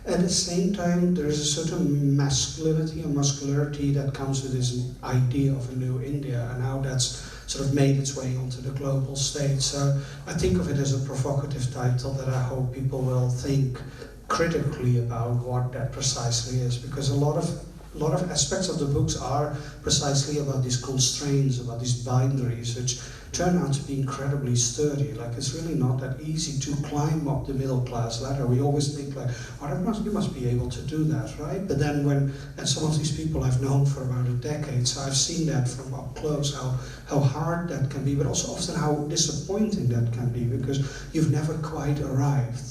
At the same time, there is a certain masculinity and muscularity that comes with this idea of a new India, and how that's sort of made its way onto the global stage. So I think of it as a provocative title that I hope people will think critically about what that precisely is, because a lot of aspects of the books are precisely about these constraints, about these boundaries, which turn out to be incredibly sturdy. Like, it's really not that easy to climb up the middle class ladder. We always think like, you must be able to do that, right? But then and some of these people I've known for about a decade, so I've seen that from up close, how hard that can be, but also often how disappointing that can be, because you've never quite arrived.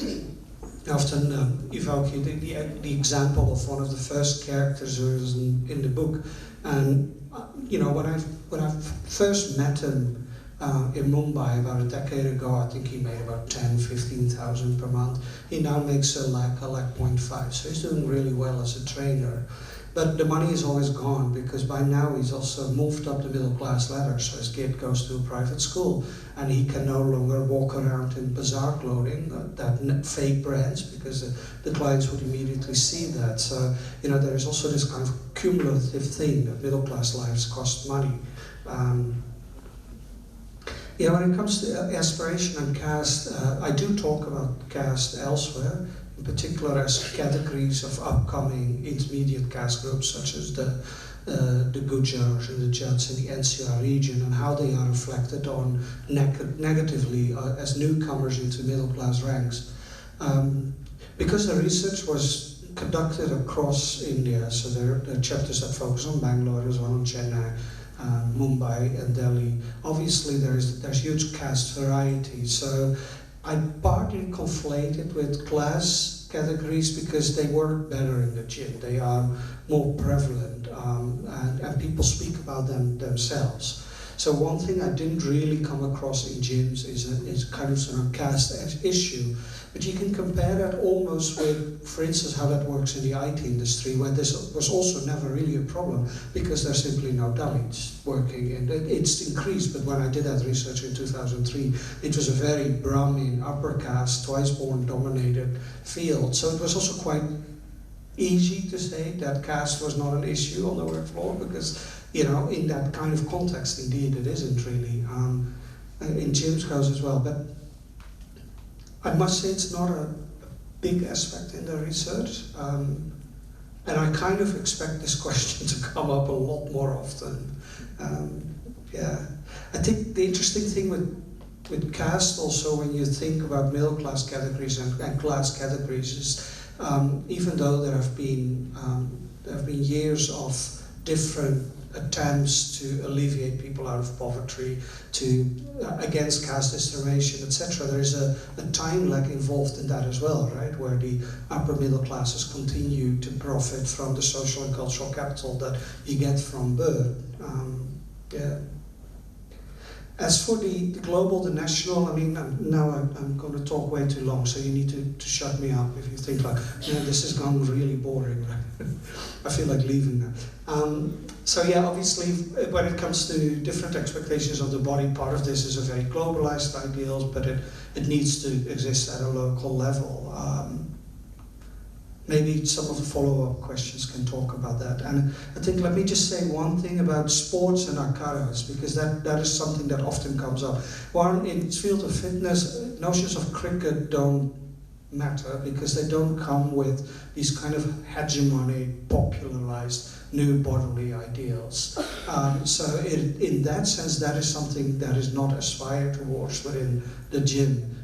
I often evoke the example of one of the first characters who is in the book, and when I first met him in Mumbai about a decade ago, I think he made about 10,000-15,000 per month. He now makes a lakh 0.5, so he's doing really well as a trainer. But the money is always gone because by now he's also moved up the middle class ladder. So his kid goes to a private school and he can no longer walk around in bizarre clothing, that fake brands, because the clients would immediately see that. So, there is also this kind of cumulative thing that middle class lives cost money. When it comes to aspiration and caste, I do talk about caste elsewhere, in particular as categories of upcoming intermediate caste groups such as the Gujars and the Jats in the NCR region, and how they are reflected on negatively as newcomers into middle class ranks. Because the research was conducted across India, so there are chapters that focus on Bangalore, there's one on Chennai, Mumbai and Delhi. Obviously there's huge caste variety, so I partly conflate it with class categories because they work better in the gym. They are more prevalent and people speak about them themselves. So one thing I didn't really come across in gyms is kind of sort of caste issue. But you can compare that almost with, for instance, how that works in the IT industry, where this was also never really a problem because there's simply no Dalits working. And it's increased, but when I did that research in 2003, it was a very Brahmin, upper caste, twice-born dominated field. So it was also quite easy to say that caste was not an issue on the work floor because, in that kind of context, indeed, it isn't really. In gyms goes as well. But I must say it's not a big aspect in the research, and I kind of expect this question to come up a lot more often. I think the interesting thing with caste also, when you think about middle class categories and class categories, is even though there have been years of different attempts to alleviate people out of poverty, against caste discrimination, etc. There is a time lag involved in that as well, right? Where the upper middle classes continue to profit from the social and cultural capital that you get from birth. As for the global, the national, now I'm going to talk way too long, so you need to shut me up if you think like, this is going really boring. I feel like leaving now. Obviously, when it comes to different expectations of the body, part of this is a very globalized ideals, but it needs to exist at a local level. Maybe some of the follow-up questions can talk about that. And I think, let me just say one thing about sports and akharas, because that is something that often comes up. One, in the field of fitness, notions of cricket don't matter because they don't come with these kind of hegemonic, popularized new bodily ideals. So in that sense, that is something that is not aspired towards within the gym.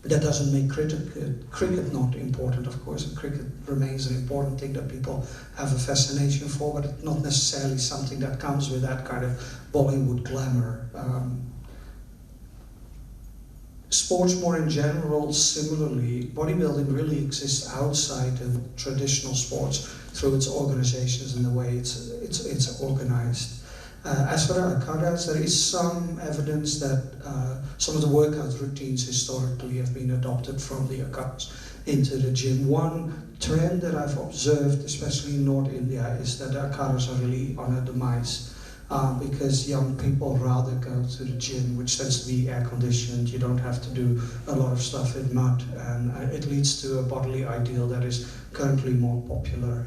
That doesn't make cricket not important, of course, and cricket remains an important thing that people have a fascination for, but it's not necessarily something that comes with that kind of Bollywood glamour. Sports more in general, similarly, bodybuilding really exists outside of traditional sports through its organizations and the way it's organized. As for akharas, there is some evidence that some of the workout routines historically have been adopted from the akharas into the gym. One trend that I've observed, especially in North India, is that the akharas are really on a demise. Because young people rather go to the gym, which tends to be air-conditioned. You don't have to do a lot of stuff in mud, and it leads to a bodily ideal that is currently more popular.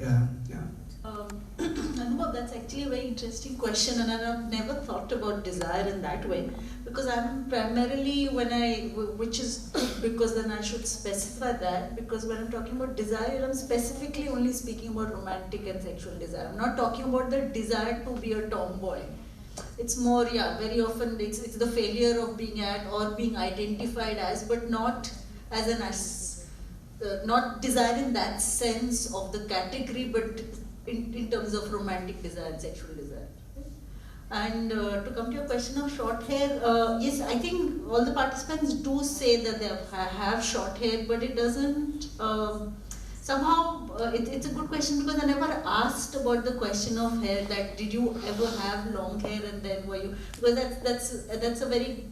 Anubhav, that's actually a very interesting question, and I've never thought about desire in that way, because I'm primarily, which is because then I should specify that, because when I'm talking about desire, I'm specifically only speaking about romantic and sexual desire. I'm not talking about the desire to be a tomboy. It's more, very often it's the failure of being at or being identified as, but not as not desire in that sense of the category, but in terms of romantic desire and sexual desire. And to come to your question of short hair, yes, I think all the participants do say that they have short hair, but it doesn't, somehow, it's a good question because I never asked about the question of hair, that did you ever have long hair and then were you, because that's a very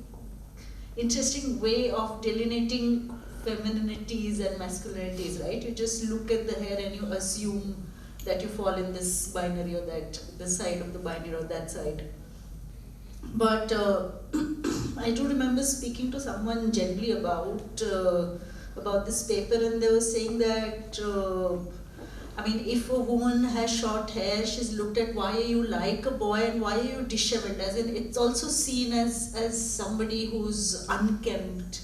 interesting way of delineating femininities and masculinities, right? You just look at the hair and you assume that you fall in this binary or this side of the binary or that side. But I do remember speaking to someone gently about this paper, and they were saying that if a woman has short hair, she's looked at why are you like a boy and why are you disheveled, as in it's also seen as somebody who's unkempt.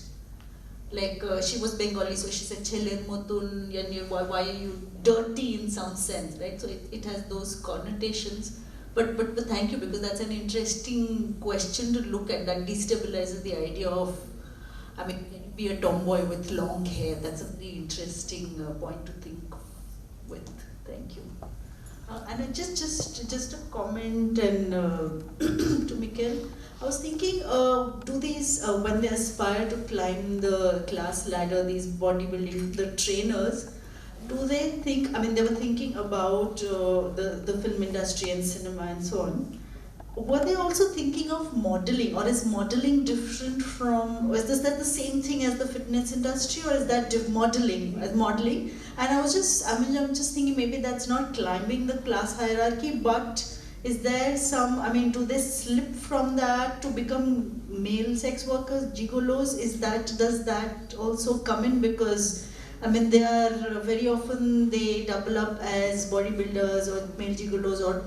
Like she was Bengali, so she said Chelen Motun, why are you dirty in some sense, right? So it has those connotations. But thank you, because that's an interesting question to look at, that destabilizes the idea of, can you be a tomboy with long hair? That's a very interesting point to think with. Thank you. And just a comment and to Michiel. I was thinking, do these, when they aspire to climb the class ladder, these bodybuilding, the trainers, do they think, they were thinking about the film industry and cinema and so on. Were they also thinking of modeling, or is modeling different from, or is that the same thing as the fitness industry, or is that modeling? And I'm just thinking maybe that's not climbing the class hierarchy, but is there some, do they slip from that to become male sex workers, gigolos? Does that also come in? Because they are very often, they double up as bodybuilders or male gigolos or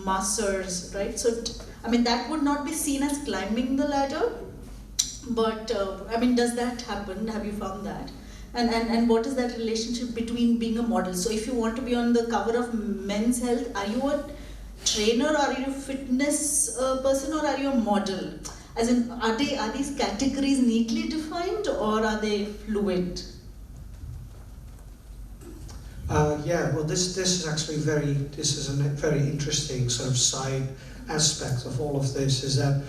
masters, right? So, that would not be seen as climbing the ladder, but does that happen? Have you found that? And what is that relationship between being a model? So if you want to be on the cover of Men's Health, are you a trainer, or are you a fitness person, or are you a model? As in, are these categories neatly defined, or are they fluid? This is actually this is a very interesting sort of side aspect of all of this, is that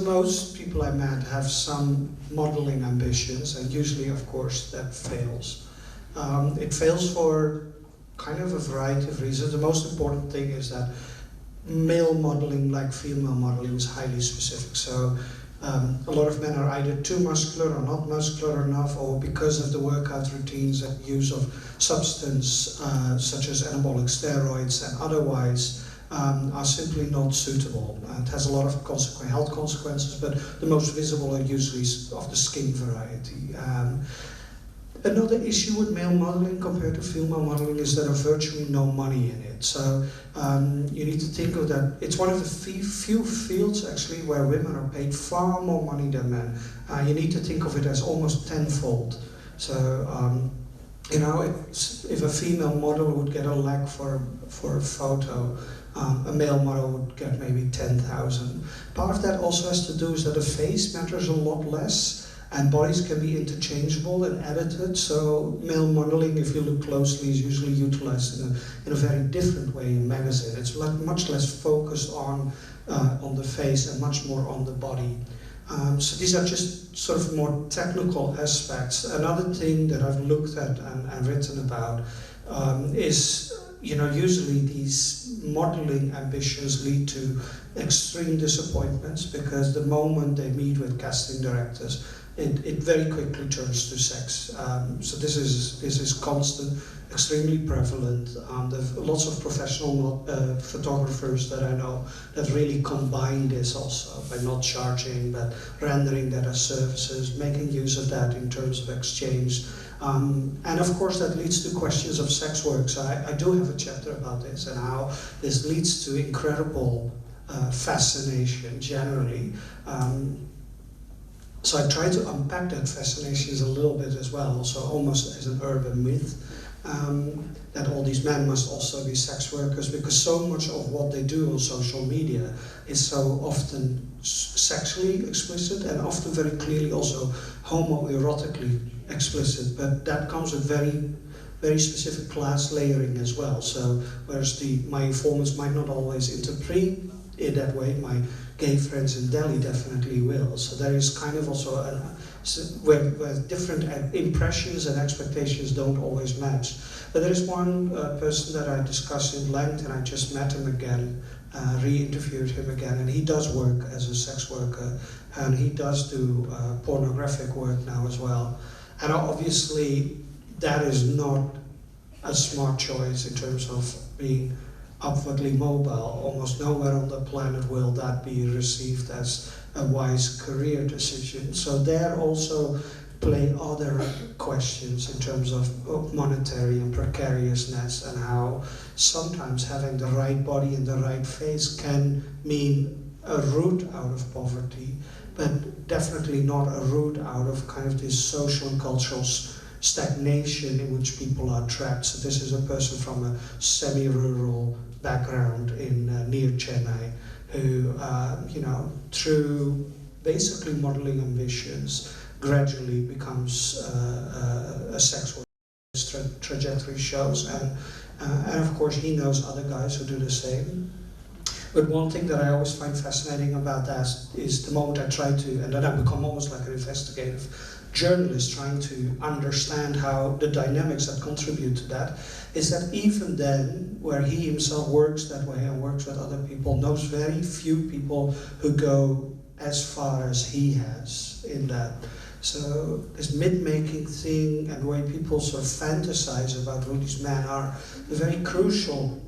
most people I met have some modeling ambitions, and usually, of course, that fails. It fails for kind of a variety of reasons. The most important thing is that male modeling, like female modeling, is highly specific. So a lot of men are either too muscular or not muscular enough, or because of the workout routines and use of substance such as anabolic steroids and otherwise are simply not suitable. It has a lot of health consequences, but the most visible are usually of the skin variety. Another issue with male modeling compared to female modeling is that there's virtually no money in it. So you need to think of that. It's one of the few fields actually where women are paid far more money than men. You need to think of it as almost tenfold. So if a female model would get a leg for a photo, a male model would get maybe 10,000. Part of that also has to do is that the face matters a lot less, and bodies can be interchangeable and edited. So male modeling, if you look closely, is usually utilized in a very different way in magazine. It's much less focused on the face and much more on the body. So these are just sort of more technical aspects. Another thing that I've looked at and written about is, usually these modeling ambitions lead to extreme disappointments, because the moment they meet with casting directors, it very quickly turns to sex. So this is constant, extremely prevalent. There's lots of professional photographers that I know that really combine this also by not charging, but rendering that as services, making use of that in terms of exchange. And of course that leads to questions of sex work. So I do have a chapter about this and how this leads to incredible fascination generally. So I try to unpack that fascination a little bit as well, also almost as an urban myth, that all these men must also be sex workers, because so much of what they do on social media is so often sexually explicit and often very clearly also homoerotically explicit, but that comes with very, very specific class layering as well. So whereas my informants might not always interpret it that way, my gay friends in Delhi definitely will. So there is kind of also where different impressions and expectations don't always match. But there is one person that I discussed in length, and I just met him again, re-interviewed him again, and he does work as a sex worker, and he does do pornographic work now as well. And obviously that is not a smart choice in terms of being upwardly mobile. Almost nowhere on the planet will that be received as a wise career decision. So there also play other questions in terms of monetary and precariousness, and how sometimes having the right body and the right face can mean a route out of poverty, but definitely not a route out of kind of this social and cultural stagnation in which people are trapped. So this is a person from a semi-rural background in near Chennai who, through basically modeling ambitions, gradually becomes a sexual trajectory shows, and of course he knows other guys who do the same. But one thing that I always find fascinating about that is the moment I try to, and then I become almost like an investigative journalist trying to understand how the dynamics that contribute to that, is that even then, where he himself works that way and works with other people, knows very few people who go as far as he has in that. So this myth-making thing and the way people sort of fantasize about who these men are, a very crucial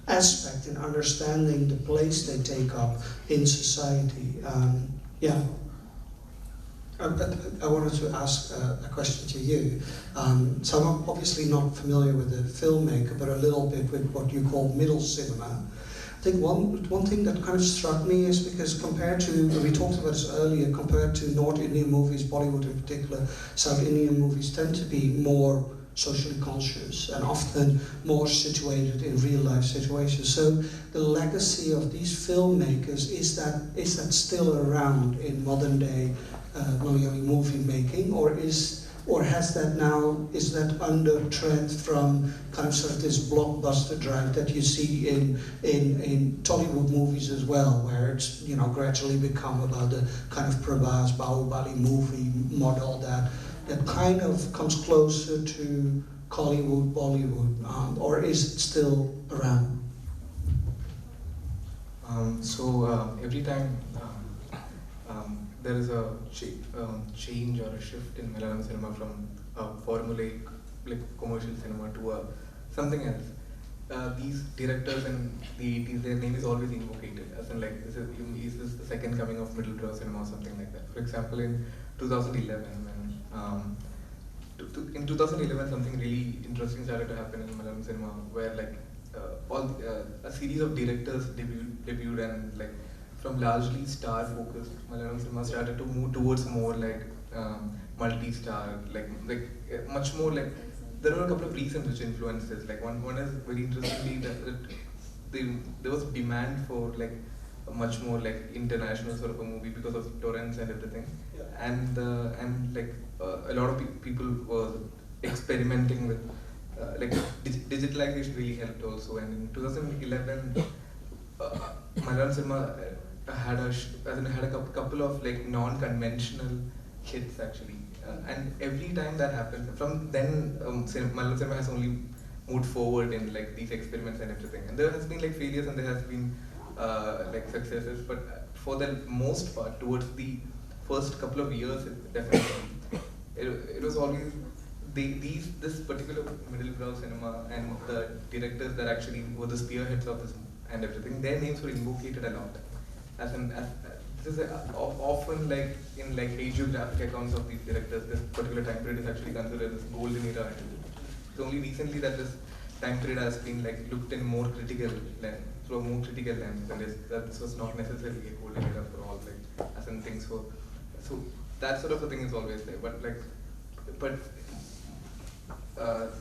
aspect in understanding the place they take up in society. I wanted to ask a question to you. So I'm obviously not familiar with the filmmaker, but a little bit with what you call middle cinema. I think one thing that kind of struck me is because compared to, we talked about this earlier, compared to North Indian movies, Bollywood in particular, South Indian movies tend to be more socially conscious and often more situated in real life situations. So the legacy of these filmmakers, is that still around in modern day Malayali movie making, or has that now, is that under threat from kind of sort of this blockbuster drive that you see in Tollywood movies as well, where it's gradually become about the kind of Prabhas Bahubali movie model that kind of comes closer to Collywood, Bollywood, or is it still around? Every time there is a change or a shift in Malayalam cinema from formulaic, like commercial cinema to something else. These directors in the 80s, their name is always invocated, as in like, is this the second coming of middle ground cinema or something like that. For example, in 2011, when in 2011 something really interesting started to happen in Malayalam cinema, where like a series of directors debuted, and like from largely star-focused Malayalam cinema started to move towards more like multi-star, like much more like, there were a couple of reasons which influenced this. Like one is very interestingly that there was demand for like a much more like international sort of a movie because of torrents and everything, and a lot of people were experimenting with digitalization really helped also. And in 2011, Malayalam cinema had a couple of like non-conventional hits actually, and every time that happened, from then Malayalam cinema has only moved forward in like these experiments and everything. And there has been like failures and there has been like successes, but for the most part, towards the first couple of years, it was always this particular middle ground cinema and the directors that actually were the spearheads of this and everything. Their names were invocated a lot. This is often like in like hagiographic accounts of these directors, this particular time period is actually considered as golden era. It's only recently that this time period has been like looked in more critical lens, through a more critical lens, and this was not necessarily a golden era for all, like as in things were. So that sort of a thing is always there, but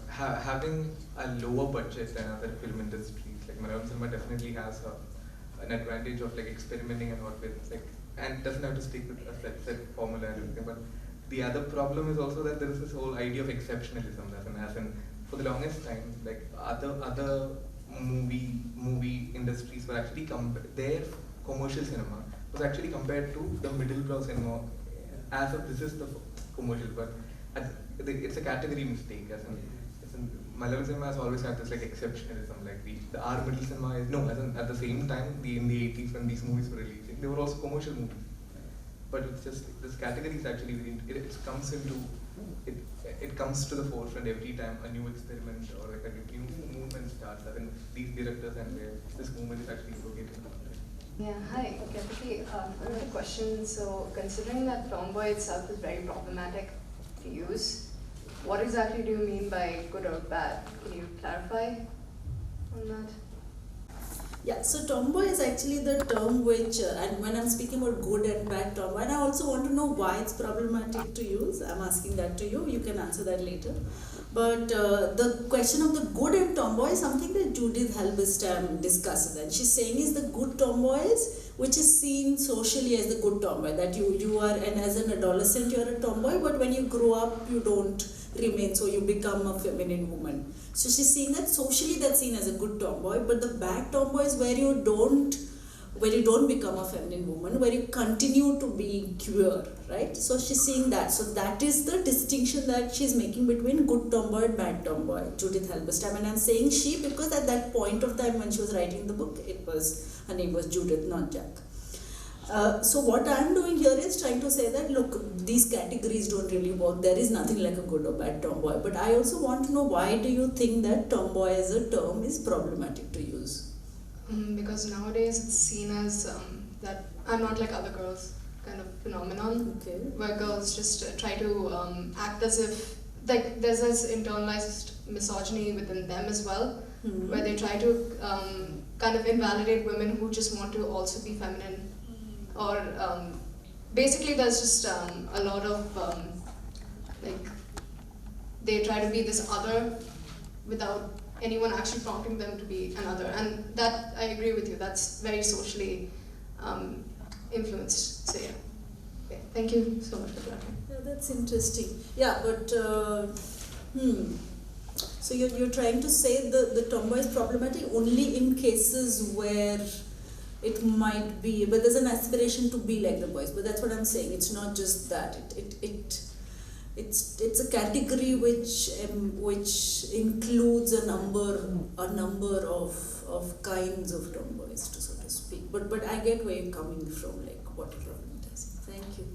having a lower budget than other film industries, like Malayalam cinema definitely has an advantage of like experimenting and what with like, and doesn't have to stick with a set formula and everything. But the other problem is also that there is this whole idea of exceptionalism, as in for the longest time, like other movie industries were actually their commercial cinema was actually compared to the middle ground cinema as if this is the commercial, but it's a category mistake. As in Malayalam cinema has always had this like exceptionalism, like our middle cinema is at the same time in the 80s when these movies were releasing, they were also commercial movies. But it's just this category is actually it comes into it comes to the forefront every time a new experiment or like a new movement starts. I think these directors and this movement is actually propagating. Yeah, hi. Okay, I have a question. So, considering that tomboy itself is very problematic to use, what exactly do you mean by good or bad? Can you clarify on that? Yeah, so tomboy is actually the term which, and when I'm speaking about good and bad tomboy, and I also want to know why it's problematic to use. I'm asking that to you. You can answer that later. But the question of the good and tomboy is something that Judith Halberstam discusses, and she's saying is the good tomboys, which is seen socially as the good tomboy, that you are, and as an adolescent you are a tomboy, but when you grow up you don't remain, so you become a feminine woman. So she's saying that socially that's seen as a good tomboy, but the bad tomboy is where you don't become a feminine woman, where you continue to be queer, right? So she's saying that. So that is the distinction that she's making between good tomboy and bad tomboy, Judith Halberstam. And I'm saying she because at that point of time when she was writing the book, her name was Judith, not Jack. So what I'm doing here is trying to say that, look, these categories don't really work. There is nothing like a good or bad tomboy. But I also want to know, why do you think that tomboy as a term is problematic to use? Because nowadays it's seen as that I'm not like other girls kind of phenomenon, Okay. where girls just try to act as if, like, there's this internalized misogyny within them as well, where they try to kind of invalidate women who just want to also be feminine. Or basically there's just a lot of like, they try to be this other without anyone actually prompting them to be another, and that, I agree with you, that's very socially influenced. So yeah, okay. Thank you so much for that. Yeah, that's interesting. Yeah, but so you're trying to say the tomboy is problematic only in cases where it might be, but there's an aspiration to be like the boys. But that's what I'm saying. It's not just that. It's a category which includes a number of kinds of tomboys, to so to speak. But I get where you're coming from, like what you're problematizing. Thank you.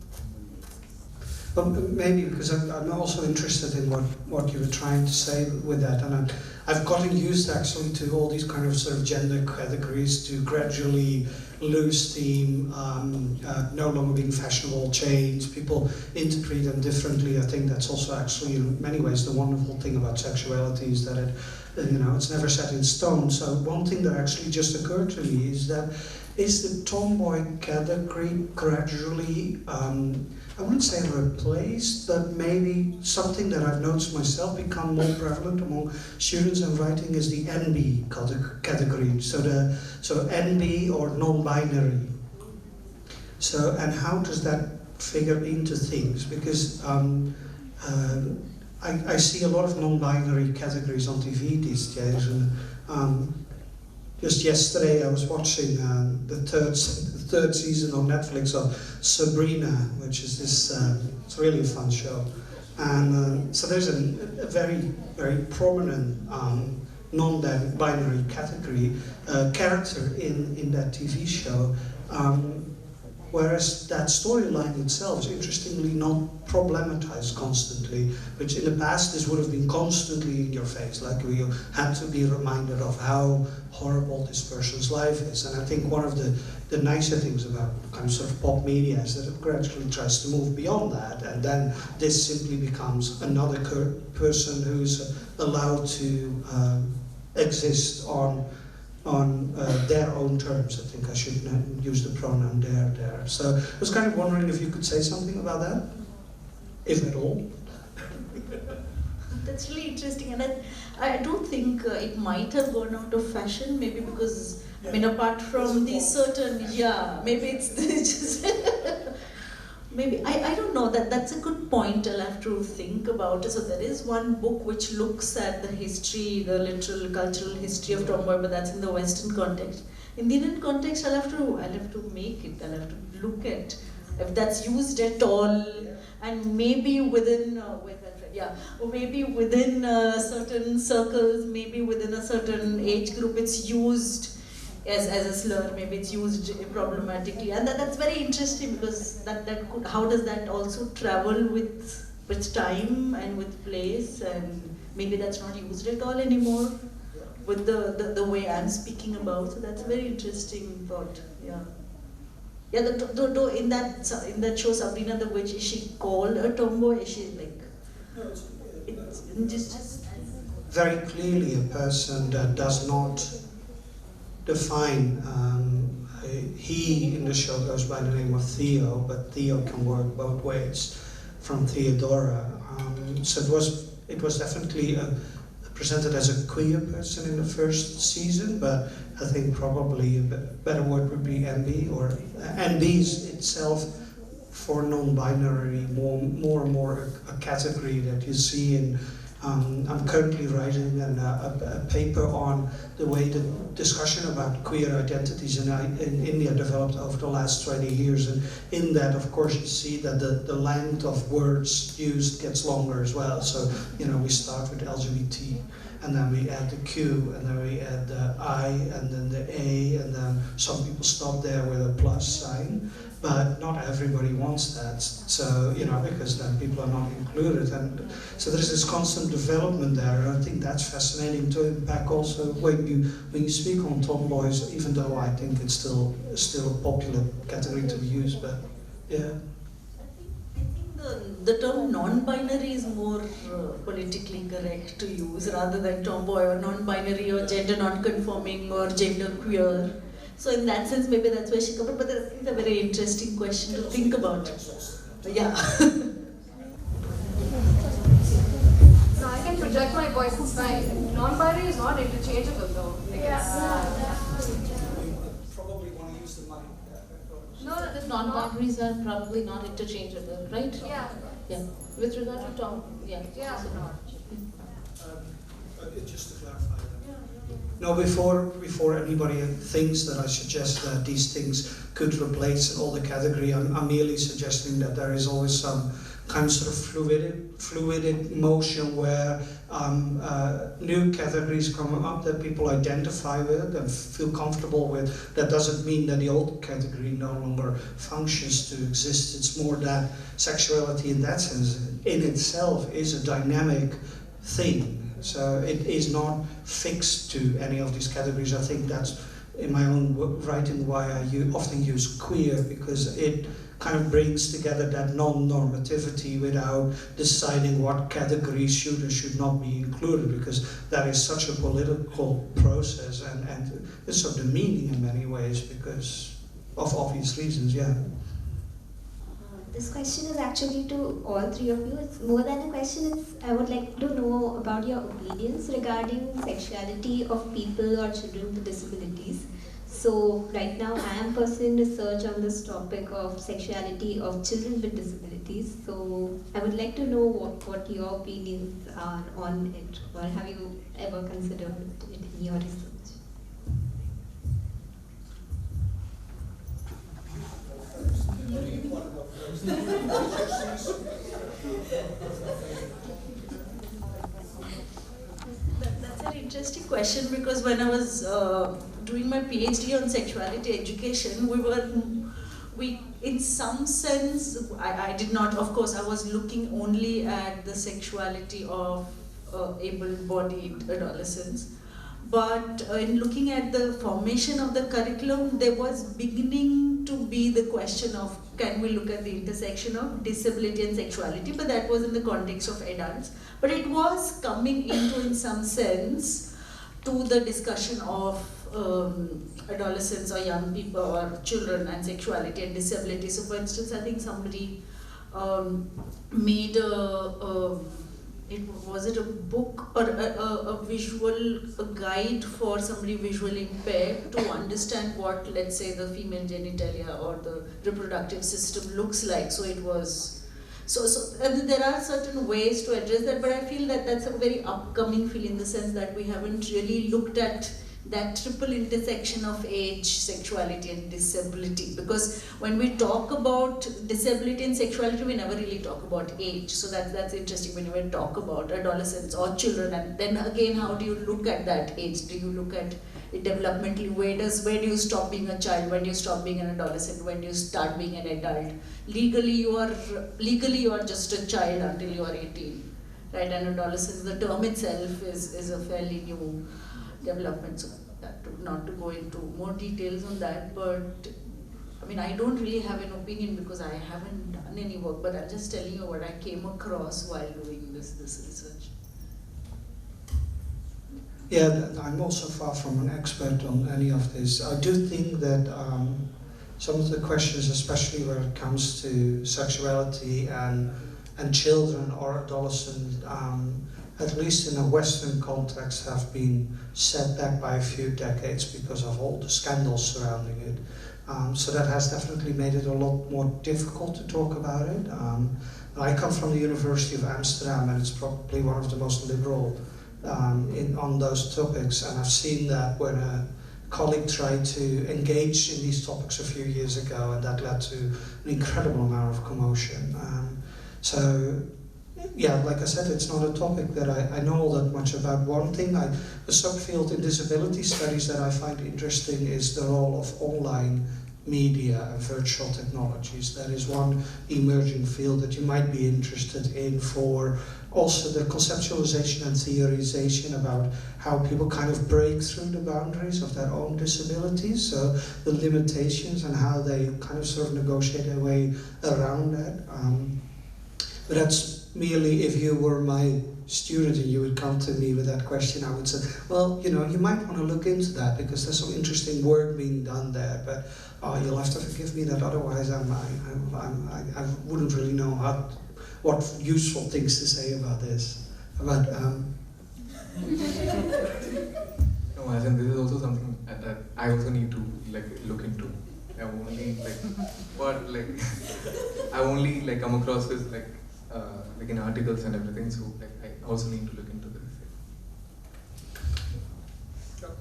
But maybe because I'm also interested in what you were trying to say with that, and I've gotten used actually to all these kind of sort of gender categories to gradually lose steam, no longer being fashionable, change, people interpret them differently. I think that's also actually in many ways the wonderful thing about sexuality is that it's never set in stone. So one thing that actually just occurred to me is the tomboy category gradually, I wouldn't say replaced, but maybe something that I've noticed myself become more prevalent among students I'm writing is the NB category. So NB or non-binary. So, and how does that figure into things? Because I see a lot of non-binary categories on TV these days, and just yesterday I was watching the third season on Netflix of Sabrina, which is this, it's really a fun show. And so there's a very, very prominent non-binary category character in that TV show. Whereas that storyline itself is interestingly not problematized constantly, which in the past this would have been constantly in your face, like you had to be reminded of how horrible this person's life is. And I think one of the nicer things about kind of sort of pop media is that it gradually tries to move beyond that, and then this simply becomes another person who's allowed to exist on their own terms. I think I should use the pronoun there. So I was kind of wondering if you could say something about that, if at all. That's really interesting, and I don't think it might have gone out of fashion, maybe because, I mean, apart from these certain, maybe it's just, maybe, I don't know, that's a good point. I'll have to think about it. So there is one book which looks at the history, the literal cultural history of tomboy, but that's in the Western context. In the Indian context, I'll have to make it, I'll have to look at if that's used at all, and maybe within, or maybe within certain circles, maybe within a certain age group, it's used as a slur, maybe it's used problematically, and that's very interesting, because that could, how does that also travel with with time and with place, and maybe that's not used at all anymore with the way I'm speaking about. So that's a very interesting thought. Yeah. Yeah, in that show Sabrina the Witch, is she called a tomboy? Is she like? It's just very clearly a person that does not define. He in the show goes by the name of Theo, but Theo can work both ways, from Theodora. So it was definitely presented as a queer person in the first season, but I think probably a better word would be MB, or MB's itself for non-binary, more and more a category that you see in. I'm currently writing a paper on the way the discussion about queer identities in India developed over the last 20 years. And in that, of course, you see that the length of words used gets longer as well. So, we start with LGBT, and then we add the Q, and then we add the I, and then the A, and then some people stop there with a plus sign. But not everybody wants that, so because then people are not included, and so there is this constant development there, and I think that's fascinating to impact also when you speak on tomboys, even though I think it's still a popular category to be used, but yeah. I think the term non-binary is more politically correct to use rather than tomboy or non-binary or gender non-conforming or gender queer. So in that sense, maybe that's where she covered, but I think it's a very interesting question to think about. Yeah. So I can project my voice, it's fine. Non-binary is not interchangeable though. Probably want to use the mic. No, the non-binaries are probably not interchangeable, right? Yeah. Yeah. With regard to Tom, yeah. Yeah. Just to clarify that. No, before anybody thinks that I suggest that these things could replace all the category, I'm merely suggesting that there is always some kind of sort of fluid motion where new categories come up that people identify with and feel comfortable with. That doesn't mean that the old category no longer functions to exist. It's more that sexuality in that sense in itself is a dynamic thing. So it is not fixed to any of these categories. I think that's in my own writing why I often use queer, because it kind of brings together that non-normativity without deciding what categories should or should not be included, because that is such a political process and it's so demeaning in many ways because of obvious reasons, yeah. This question is actually to all three of you. It's more than a question. I would like to know about your opinions regarding sexuality of people or children with disabilities. So right now I am pursuing research on this topic of sexuality of children with disabilities. So I would like to know what your opinions are on it, or have you ever considered it in your research? That's an interesting question, because when I was doing my PhD on sexuality education, we in some sense, I did not, of course, I was looking only at the sexuality of able-bodied adolescents. But in looking at the formation of the curriculum, there was beginning to be the question of, can we look at the intersection of disability and sexuality? But that was in the context of adults. But it was coming into, in some sense, to the discussion of adolescents or young people or children and sexuality and disability. So for instance, I think somebody made was it a book or a guide for somebody visually impaired to understand what, let's say, the female genitalia or the reproductive system looks like. So it was, and there are certain ways to address that, but I feel that that's a very upcoming field in the sense that we haven't really looked at that triple intersection of age, sexuality and disability. Because when we talk about disability and sexuality, we never really talk about age. So that's interesting when we talk about adolescents or children. And then again, how do you look at that age? Do you look at it developmentally? Where do you stop being a child? When do you stop being an adolescent? When do you start being an adult? Legally you are just a child until you are 18. Right? And adolescence, the term itself is a fairly new development. So not to go into more details on that, but I mean, I don't really have an opinion because I haven't done any work, but I'm just telling you what I came across while doing this research. Yeah, I'm also far from an expert on any of this. I do think that some of the questions, especially when it comes to sexuality and children or adolescents, at least in a Western context, have been set back by a few decades because of all the scandals surrounding it. So that has definitely made it a lot more difficult to talk about it. I come from the University of Amsterdam, and it's probably one of the most liberal on those topics, and I've seen that when a colleague tried to engage in these topics a few years ago, and that led to an incredible amount of commotion. So, yeah, like I said, it's not a topic that I know all that much about. One thing, a subfield in disability studies that I find interesting is the role of online media and virtual technologies. That is one emerging field that you might be interested in, for also the conceptualization and theorization about how people kind of break through the boundaries of their own disabilities, so the limitations and how they kind of sort of negotiate their way around that. But that's merely if you were my student and you would come to me with that question, I would say, well, you know, you might want to look into that because there's some interesting work being done there, but you'll have to forgive me that otherwise I wouldn't really know what useful things to say about this. No, as in this is also something that I also need to look into. I've only come across this in articles and everything, so I also need to look into this. So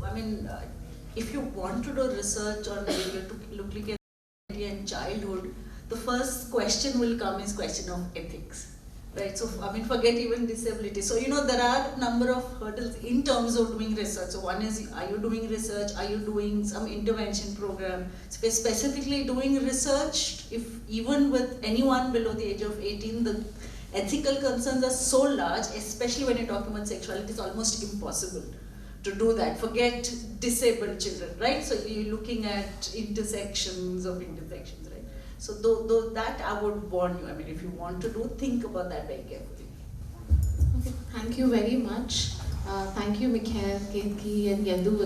I mean, if you want to do research on looking at and childhood, the first question will come is question of ethics, right? So I mean, forget even disability. So there are a number of hurdles in terms of doing research. So one is, are you doing research? Are you doing some intervention program? Specifically doing research, if even with anyone below the age of 18, the ethical concerns are so large, especially when you're talking about sexuality, it's almost impossible to do that. Forget disabled children, right? So you're looking at intersections of intersections, right? So though that I would warn you, I mean, if you want to think about that very carefully. Okay, thank you very much. Thank you, Michiel, Ketaki, and Yadu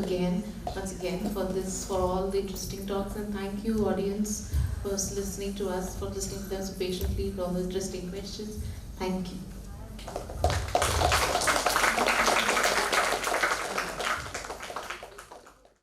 once again for all the interesting talks, and thank you, audience, for listening to us, for listening to us patiently, for all the interesting questions. Thank you.